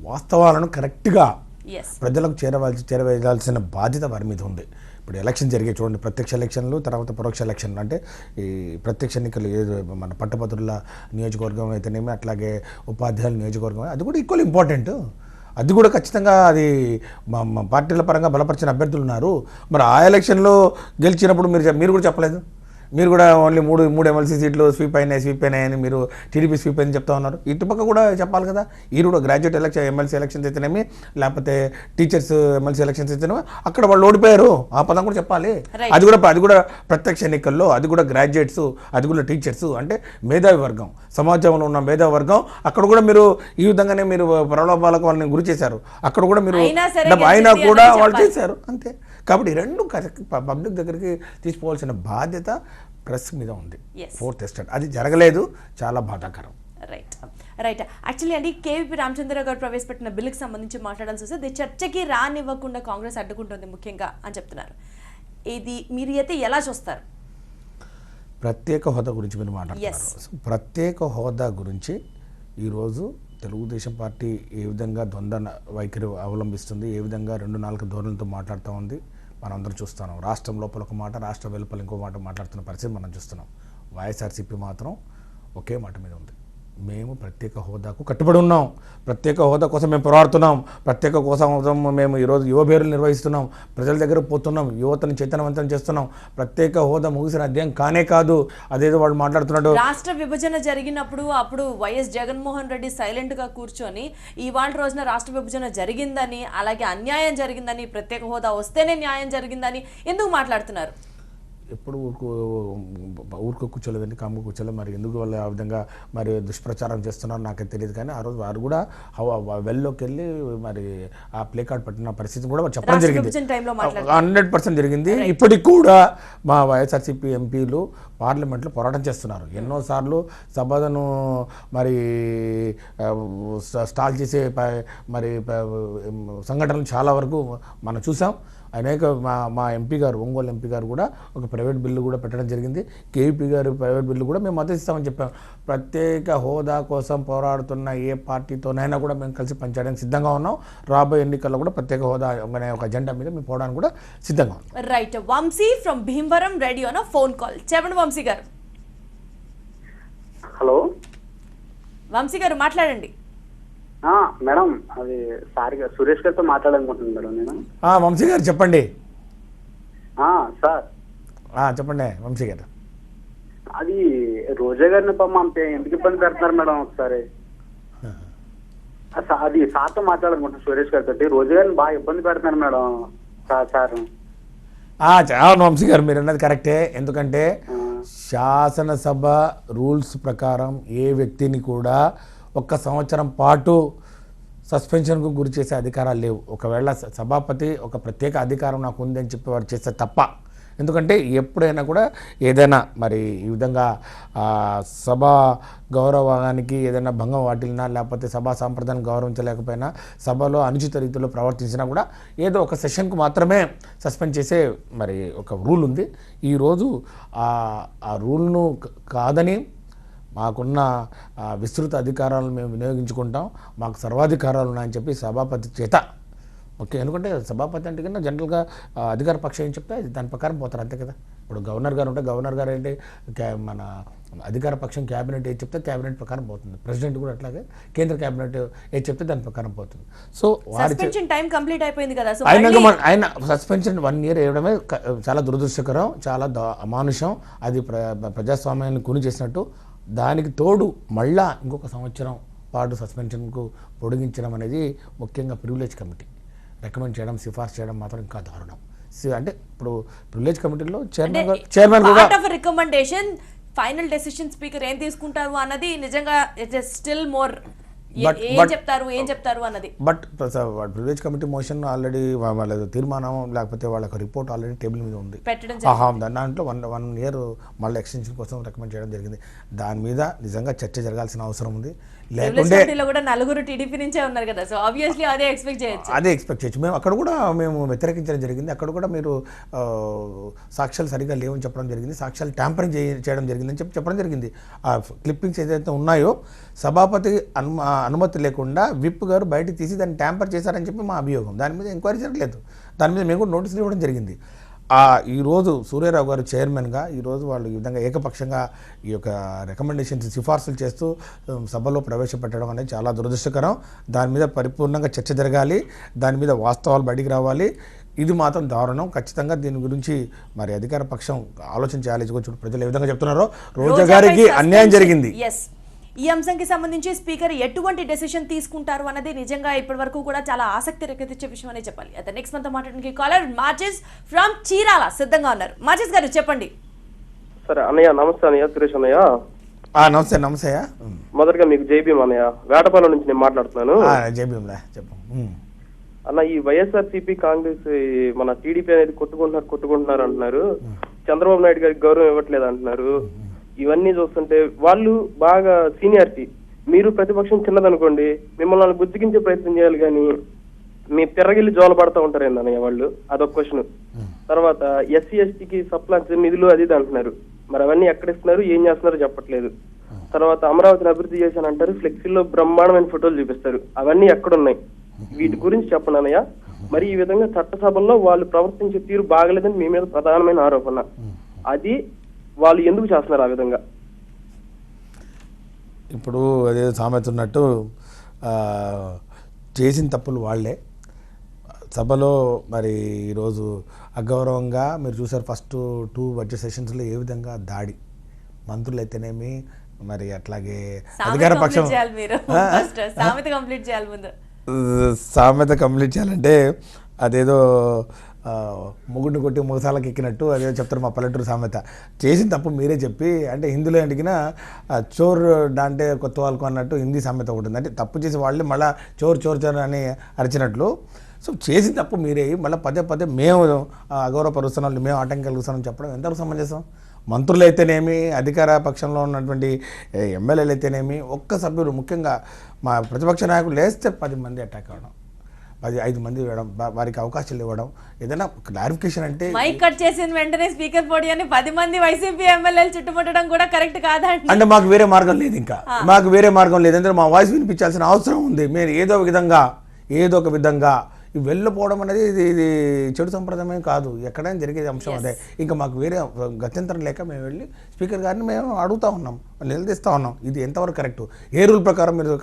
వాస్తవాలను కరెక్ట్గా ప్రజలకు చేరవేయాల్సిన బాధ్యత వారి మీద ఉంది. ఇప్పుడు ఎలక్షన్ జరిగే చూడండి, ప్రత్యక్ష ఎలక్షన్లు, తర్వాత పరోక్ష ఎలక్షన్లు. అంటే ఈ ప్రత్యక్ష ఎన్నికలు మన పట్టభద్రుల నియోజకవర్గం అయితేనేమి, అట్లాగే ఉపాధ్యాయుల నియోజకవర్గం, అది కూడా ఈక్వల్ ఇంపార్టెంట్. అది కూడా ఖచ్చితంగా అది మా పార్టీల పరంగా బలపరిచిన అభ్యర్థులు ఉన్నారు. మరి ఆ ఎలక్షన్లో గెలిచినప్పుడు మీరు కూడా చెప్పలేదు. మీరు కూడా ఓన్లీ మూడు ఎమ్మెల్సీ సీట్లు స్వీప్ అయినాయి అని మీరు టీడీపీ స్వీప్ అని చెప్తా ఉన్నారు. ఇటుపక్క కూడా చెప్పాలి కదా. ఈ కూడా గ్రాడ్యుయేట్ ఎమ్మెల్సీ ఎలక్షన్స్ అయితేనేమి, లేకపోతే టీచర్స్ ఎమ్మెల్సీ ఎలక్షన్స్ అయితేనేమి అక్కడ వాళ్ళు ఓడిపోయారు. ఆ పదం కూడా చెప్పాలి. అది కూడా ప్రత్యక్ష ఎన్నికల్లో అది కూడా గ్రాడ్యుయేట్స్, అది కూడా టీచర్స్, అంటే మేధావి వర్గం, సమాజంలో ఉన్న మేధావి వర్గం. అక్కడ కూడా మీరు ఈ విధంగానే మీరు ప్రలోభాలకు వాళ్ళని గురి చేశారు. అక్కడ కూడా మీరు అయినా కూడా వాళ్ళు చేశారు అంతే. కాబట్టి ఈ రెండు పబ్లిక్ దగ్గరికి తీసుకోవాల్సిన బాధ్యత ప్రెస్ మీద ఉంది. 4th ఎస్టేట్ అది జరగలేదు, చాలా బాధాకరం. రైట్ యాక్చువల్లీ అండి, కేవీపీ రామచంద్రరావు గారు ప్రవేశపెట్టిన బిల్లుకి సంబంధించి మాట్లాడాల్సి వస్తే అది చర్చకి రానివ్వకుండా కాంగ్రెస్ అడ్డుకుంటుంది ముఖ్యంగా అని చెప్తున్నారు. ఇది మీరు అయితే ఎలా చూస్తారు? ప్రత్యేక హోదా గురించి మీరు మాట్లాడుతున్నారు. ప్రత్యేక హోదా గురించి ఈరోజు తెలుగుదేశం పార్టీ ఏ విధంగా ద్వంద్వ వైఖరి అవలంబిస్తుంది, ఏ విధంగా 2-4 ధోరణులతో మాట్లాడుతూ ఉంది మనందరం చూస్తున్నాం. రాష్ట్రం లోపల ఒక మాట, రాష్ట్ర వెలుపల ఇంకో మాట మాట్లాడుతున్న పరిస్థితి మనం చూస్తున్నాం. వైఎస్ఆర్సీపీ మాత్రం ఒకే మాట మీద ఉంది. మేము ప్రత్యేక హోదాకు కట్టుబడి ఉన్నాం. ప్రత్యేక హోదా కోసం మేము పోరాడుతున్నాం. ప్రత్యేక కోసం మేము ఈరోజు యువబేరులు నిర్వహిస్తున్నాం. ప్రజల దగ్గర పోతున్నాం. యువతను చైతన్యవంతం చేస్తున్నాం. ప్రత్యేక హోదా ముగిసిన అధ్యాయం కానే కాదు. అదేదో వాళ్ళు మాట్లాడుతున్నాడు. రాష్ట్ర విభజన జరిగినప్పుడు అప్పుడు వైఎస్ జగన్మోహన్ రెడ్డి సైలెంట్ గా కూర్చొని ఇవాళ రోజున రాష్ట్ర విభజన జరిగిందని, అలాగే అన్యాయం జరిగిందని, ప్రత్యేక హోదా వస్తేనే న్యాయం జరిగిందని ఎందుకు మాట్లాడుతున్నారు? ఎప్పుడు ఊరుకో కూర్చోలేదండి, కామ్గా కూర్చోలేదు. మరి ఎందుకు వాళ్ళు ఆ విధంగా మరి దుష్ప్రచారం చేస్తున్నారు నాకైతే తెలియదు. కానీ ఆ రోజు వారు కూడా వెల్లోకి వెళ్ళి మరి ఆ ప్లే కార్డ్ పట్టిన పరిస్థితి కూడా చెప్పడం జరిగింది. 100% జరిగింది. ఇప్పటికి కూడా మా వైఎస్ఆర్సీపీ ఎంపీలు పార్లమెంట్లో పోరాటం చేస్తున్నారు. ఎన్నోసార్లు సభను మరి స్టాల్ చేసే మరి సంఘటనలు చాలా వరకు మనం చూసాం. అనేక మా ఎంపీ గారు, ఒంగోలు ఎంపీ గారు కూడా ఒక ప్రైవేట్ బిల్లు కూడా పెట్టడం జరిగింది. కేవీపీ గారు ప్రైవేట్ బిల్లు కూడా మేము మద్దతు ఇస్తామని చెప్పాం. ప్రత్యేక హోదా కోసం పోరాడుతున్న ఏ పార్టీతోనైనా కూడా మేము కలిసి పనిచేయడానికి సిద్ధంగా ఉన్నాం. రాబోయే ఎన్నికల్లో కూడా ప్రత్యేక హోదా అనే ఒక అజెండా మీద మేము పోవడానికి కూడా సిద్ధంగా ఉన్నాం. Right. Vamsi from Bhimavaram ready on uh phone call. చెప్పండి వంశీ గారు. హలో వంశీ గారు మాట్లాడండి. మేడం, అది సార్ సురేష్ గారితో మాట్లాడాలనుకుంటున్నాను మేడం నేను. వంశీ గారు చెప్పండి. సార్ చెప్పండి వంశీ గారు. అది రోజా గారిని అంతే ఎందుకు ఇబ్బంది పెడుతున్నారు మేడం? ఒకసారి అది సార్తో మాట్లాడాలనుకుంటున్నాను, సురేష్ గారితో. రోజా గారిని బాగా ఇబ్బంది పెడుతున్నారు మేడం సార్. వంశీ గారు మీరు అన్నది కరెక్టే. ఎందుకంటే శాసనసభ రూల్స్ ప్రకారం ఏ వ్యక్తిని కూడా 1 సంవత్సరం పాటు సస్పెన్షన్కు గురి చేసే అధికారాలు లేవు. ఒకవేళ సభాపతి ఒక ప్రత్యేక అధికారం నాకు ఉందని చెప్పి వారు చేస్తే తప్ప. ఎందుకంటే ఎప్పుడైనా కూడా ఏదైనా మరి ఈ విధంగా సభా గౌరవానికి ఏదైనా భంగం వాటిల్లినా, లేకపోతే సభా సాంప్రదాయాన్ని గౌరవించలేకపోయినా, సభలో అనుచిత రీతిలో ప్రవర్తించినా కూడా ఏదో ఒక సెషన్కు మాత్రమే సస్పెండ్ చేసే మరి ఒక రూల్ ఉంది. ఈరోజు ఆ రూల్ను కాదని మాకున్న విస్తృత అధికారాలను మేము వినియోగించుకుంటాం, మాకు సర్వాధికారాలు ఉన్నాయని చెప్పి సభాపతి చేత ఓకే. ఎందుకంటే సభాపతి అంటే కన్నా జనరల్గా అధికార పక్షం ఏం చెప్తే దాని ప్రకారం పోతారు, అంతే కదా. ఇప్పుడు గవర్నర్ గారు ఉంటే గవర్నర్ గారు ఏంటి మన అధికార పక్షం క్యాబినెట్ ఏది చెప్తే క్యాబినెట్ ప్రకారం పోతుంది. ప్రెసిడెంట్ కూడా అట్లాగే కేంద్ర క్యాబినెట్ ఏది చెప్తే దాని ప్రకారం పోతుంది. సో సస్పెన్షన్ టైం కంప్లీట్ అయిపోయింది కదా. ఆయన సస్పెన్షన్ 1 year వేయడమే చాలా దురదృష్టకరం, చాలా అమానుషం. అది ప్రజాస్వామ్యాన్ని కూని చేసినట్టు. దానికి తోడు మళ్ళా ఇంకొక సంవత్సరం పాటు సస్పెన్షన్కు పొడిగించడం అనేది ముఖ్యంగా ప్రివిలేజ్ కమిటీ రికమెండ్ చేయడం, సిఫార్సు చేయడం మాత్రం ఇంకా దారుణం. అంటే ఇప్పుడు ప్రివిలేజ్ కమిటీలో చైర్మన్ కూడా రికమెండేషన్, ఫైనల్ డెసిషన్ స్పీకర్ ఏం తీసుకుంటారు అన్నది నిజంగా ఇట్ ఇస్ స్టిల్ మోర్ ఏం చెప్తారు అన్నది. But privilege committee motion already వాళ్ళ తీర్మానం లేకపోతే వాళ్ళ రిపోర్ట్ ఆల్రెడీ టేబుల్ మీద ఉంది. దాంట్లో 1 year మళ్ళీ ఎక్స్టెన్షన్ కోసం రికమెండ్ చేయడం జరిగింది. దాని మీద నిజంగా చర్చ జరగాల్సిన అవసరం ఉంది. లేకుంటే కూడా 4 టీడీపీ నుంచే ఉన్నారు కదా, సో ఆబ్వియస్లీ అదే ఎక్స్పెక్ట్ చేయొచ్చు. మేము అక్కడ కూడా వ్యతిరేకించడం జరిగింది. అక్కడ కూడా మీరు సాక్ష్యాలు సరిగా లేవని చెప్పడం జరిగింది, సాక్ష్యాలు ట్యాంపరింగ్ చేయడం జరిగిందని చెప్పడం జరిగింది. ఆ క్లిప్పింగ్స్ ఏదైతే ఉన్నాయో సభాపతి అనుమతి లేకుండా విప్ గారు బయటకు తీసి దాన్ని ట్యాంపర్ చేశారని చెప్పి మా అభియోగం. దాని మీద ఎంక్వైరీ జరగలేదు. దాని మీద మేము కూడా నోటీసులు ఇవ్వడం జరిగింది. ఈరోజు సూర్యారావు గారు చైర్మన్గా ఈరోజు వాళ్ళు ఈ విధంగా ఏకపక్షంగా ఈ యొక్క రికమెండేషన్స్ సిఫార్సులు చేస్తూ సభలో ప్రవేశపెట్టడం అనేది చాలా దురదృష్టకరం. దాని మీద పరిపూర్ణంగా చర్చ జరగాలి, దాని మీద వాస్తవాలు బయటికి రావాలి. ఇది మాత్రం దారుణం. ఖచ్చితంగా దీని గురించి మరి అధికార పక్షం ఆలోచన చేయాలి. ప్రజలు ఏ విధంగా చెప్తున్నారో రోజా గారికి అన్యాయం జరిగింది. ఈ అంశంకి సంబంధించి స్పీకర్ ఎటువంటి డెసిషన్ తీసుకుంటారు అన్నది నిజంగా ఇప్పటి వరకు కూడా చాలా ఆసక్తి రేకెత్తించే విషయం అనే చెప్పాలి. అయితే నెక్స్ట్ మనతో మాట్లాడడానికి కాలర్ మాజిద్ ఫ్రమ్ చీరాల సిద్ధంగా ఉన్నారు. మాజిద్ గారు చెప్పండి. సరే అన్నయ్య, నమస్తే అన్నయ్య, సురేష్ అన్నయ్య. నమస్తే. మొదటగా మీకు జైభీం అన్నయ్య, వేటపాలెం నుంచి నేను మాట్లాడుతున్నాను. అన్న, ఈ వైఎస్ఆర్సీపీ కాంగ్రెస్ మన టీడీపీ అనేది కొట్టుకుంటున్నారు అంటున్నారు. చంద్రబాబు నాయుడు గారికి గౌరవం ఇవ్వట్లేదు అంటున్నారు. ఇవన్నీ చూస్తుంటే వాళ్ళు బాగా సీనియారిటీ, మీరు ప్రతిపక్షం చిన్నదనుకోండి, మిమ్మల్ని బుజ్జిగించే ప్రయత్నం చేయాలి కానీ మీ తిరగిల్లి జోల పడతా ఉంటారు ఏందన్నయ్య వాళ్ళు. అదొక క్వశ్చన్. తర్వాత ఎస్సీ ఎస్టీకి సప్లాన్స్ నిధులు అది అంటున్నారు. మరి అవన్నీ ఎక్కడ ఇస్తున్నారు, ఏం చేస్తున్నారో చెప్పట్లేదు. తర్వాత అమరావతిని అభివృద్ధి చేశానంటారు, ఫ్లెక్సీల్లో బ్రహ్మాండమైన ఫోటోలు చూపిస్తారు. అవన్నీ ఎక్కడున్నాయి? వీటి గురించి చెప్పండి అన్నయ్య. మరి ఈ విధంగా చట్టసభల్లో వాళ్ళు ప్రవర్తించే తీరు బాగలేదని మీ మీద ప్రధానమైన ఆరోపణ. అది వాళ్ళు ఎందుకు చేస్తున్నారు ఆ విధంగా? ఇప్పుడు అదే సామెత ఉన్నట్టు చేసిన తప్పులు వాళ్ళే. సభలో మరి ఈరోజు అగౌరవంగా మీరు చూసారు ఫస్ట్ 2 బడ్జెట్ సెషన్స్లో ఏ విధంగా దాడి, మంత్రులు అయితేనేమి మరి అట్లాగే అధికార పక్షం సామెత కంప్లీట్ చేయాలంటే అదేదో మొగుడిని కొట్టి మోసాలకు ఎక్కినట్టు అదే చెప్తారు మా పల్లెటూరు సామెత. చేసిన తప్పు మీరే చెప్పి, అంటే హిందీలో అడిగిన చోర్ డాంటే కొత్త వాళ్ళకు అన్నట్టు హిందీ సామెత ఒకటి ఉంది. అంటే తప్పు చేసి వాళ్ళే మళ్ళీ చోర్ చోర్ చోర్ అని అరిచినట్లు. సో చేసిన తప్పు మీరే మళ్ళీ పదే పదే మేము అగౌరవపరుస్తున్నాం, మేము ఆటంకం కలిగిస్తున్నాం చెప్పడం ఎంతవరకు సమంజసం? మంత్రులు అయితేనేమి, అధికార పక్షంలో ఉన్నటువంటి ఎమ్మెల్యేలు అయితేనేమి, ఒక్క సభ్యులు ముఖ్యంగా మా ప్రతిపక్ష నాయకులు లేస్తే 10 మంది అటాక్ అవ్వడం, 5 మంది ఇవ్వడం, వారికి అవకాశాలు ఇవ్వడం, ఏదైనా క్లారిఫికేషన్ అంటే మైక్ కట్ చేసిన వెంటనే స్పీకర్ పోడియాన్ని 10 మంది వైసీపీ ఎమ్మెల్యేలు చుట్టుముట్టడం కూడా కరెక్ట్ కాదండి. అంటే మాకు వేరే మార్గం లేదు, ఇంకా మాకు వేరే మార్గం లేదు. ఎందుకంటే మా వాయిస్ వినిపించాల్సిన అవసరం ఉంది. మీరు ఏదో ఒక విధంగా వెళ్ళిపోవడం అనేది ఇది చెడు సంప్రదాయం కాదు, ఎక్కడైనా జరిగేది అంశం అదే. ఇంకా మాకు వేరే గత్యంతరం లేక మేము వెళ్ళి స్పీకర్ గారిని మేము అడుగుతూ ఉన్నాం, నిలదీస్తూ ఉన్నాం. ఇది ఎంతవరకు కరెక్ట్? ఏ రూల్ ప్రకారం మీరు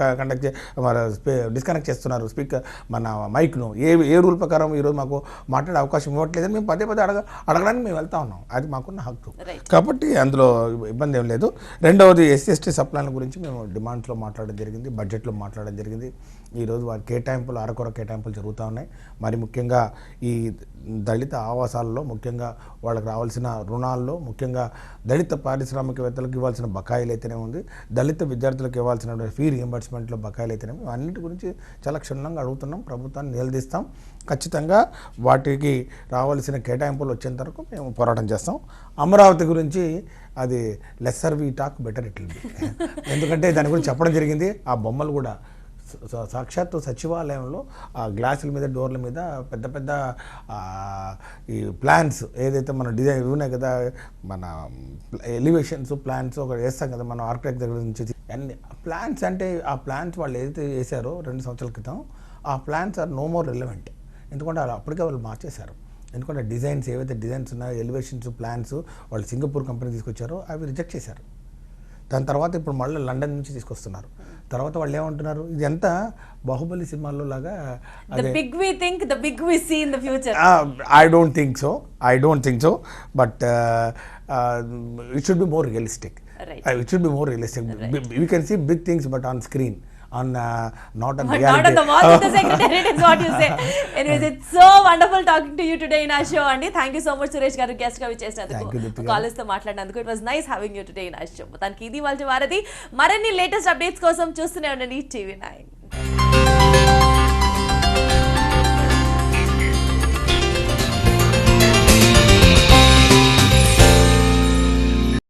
డిస్కనెక్ట్ చేస్తున్నారు స్పీకర్ మన మైక్ను? ఏ రూల్ ప్రకారం ఈరోజు మాకు మాట్లాడే అవకాశం ఇవ్వట్లేదని మేము పదే అడగడానికి మేము వెళ్తా ఉన్నాం. అది మాకున్న హక్కు కాబట్టి అందులో ఇబ్బంది ఏం లేదు. రెండవది SC/ST సప్లాన్ల గురించి మేము డిమాండ్స్లో మాట్లాడడం జరిగింది, బడ్జెట్లో మాట్లాడడం జరిగింది. ఈరోజు వారి కేటాయింపులు అరకొర కేటాయింపులు జరుగుతూ ఉన్నాయి. మరి ముఖ్యంగా ఈ దళిత ఆవాసాల్లో, ముఖ్యంగా వాళ్ళకి రావాల్సిన రుణాల్లో, ముఖ్యంగా దళిత పారిశ్రామికవేత్తలకు ఇవ్వాల్సిన బకాయిలు అయితేనే ఉంది, దళిత విద్యార్థులకు ఇవ్వాల్సిన ఫీ రియంబర్స్మెంట్లో బకాయిలు అయితేనే, అన్నిటి గురించి చాలా క్షుణ్ణంగా అడుగుతున్నాం, ప్రభుత్వాన్ని నిలదీస్తాం. ఖచ్చితంగా వాటికి రావాల్సిన కేటాయింపులు వచ్చేంత వరకు మేము పోరాటం చేస్తాం. అమరావతి గురించి అది lesser we talk better it will be, ఎందుకంటే దాని గురించి చెప్పడం జరిగింది. ఆ బొమ్మలు కూడా సాక్షాత్తు సచివాలయంలో ఆ గ్లాసుల మీద, డోర్ల మీద పెద్ద పెద్ద ఈ ప్లాన్స్ ఏదైతే మన డిజైన్ ఉన్నాయి కదా, మన ఎలివేషన్స్ ప్లాన్స్ ఒక వేస్తాం కదా మనం ఆర్కిటెక్ట్ దగ్గర నుంచి, అన్ని ప్లాన్స్ అంటే ఆ ప్లాన్స్ వాళ్ళు ఏదైతే వేసారో 2 సంవత్సరాల క్రితం, ఆ plans are no more relevant. ఎందుకంటే అప్పటికే వాళ్ళు మార్చేశారు. ఎందుకంటే డిజైన్స్ ఏవైతే డిజైన్స్ ఉన్నాయో, ఎలివేషన్స్ ప్లాన్స్ వాళ్ళు సింగపూర్ కంపెనీ తీసుకొచ్చారో అవి రిజెక్ట్ చేశారు. దాని తర్వాత ఇప్పుడు మళ్ళీ లండన్ నుంచి తీసుకొస్తున్నారు. తర్వాత వాళ్ళు ఏమంటున్నారు, ఇది ఎంత బాహుబలి సినిమాల్లో లాగా I don't think so but it should be more realistic. We can see big things but on screen, not on the walls of the secretariat is what you say. Anyways, it's so wonderful talking to you today in our show, Andy. Thank you so much, Suresh garu, guest ga vichesnanduku, college tho maatladinanduku. It was nice having you today in our show. Motaniki idi valti varadi. Maranni latest updates kosam chustune undandi TV9.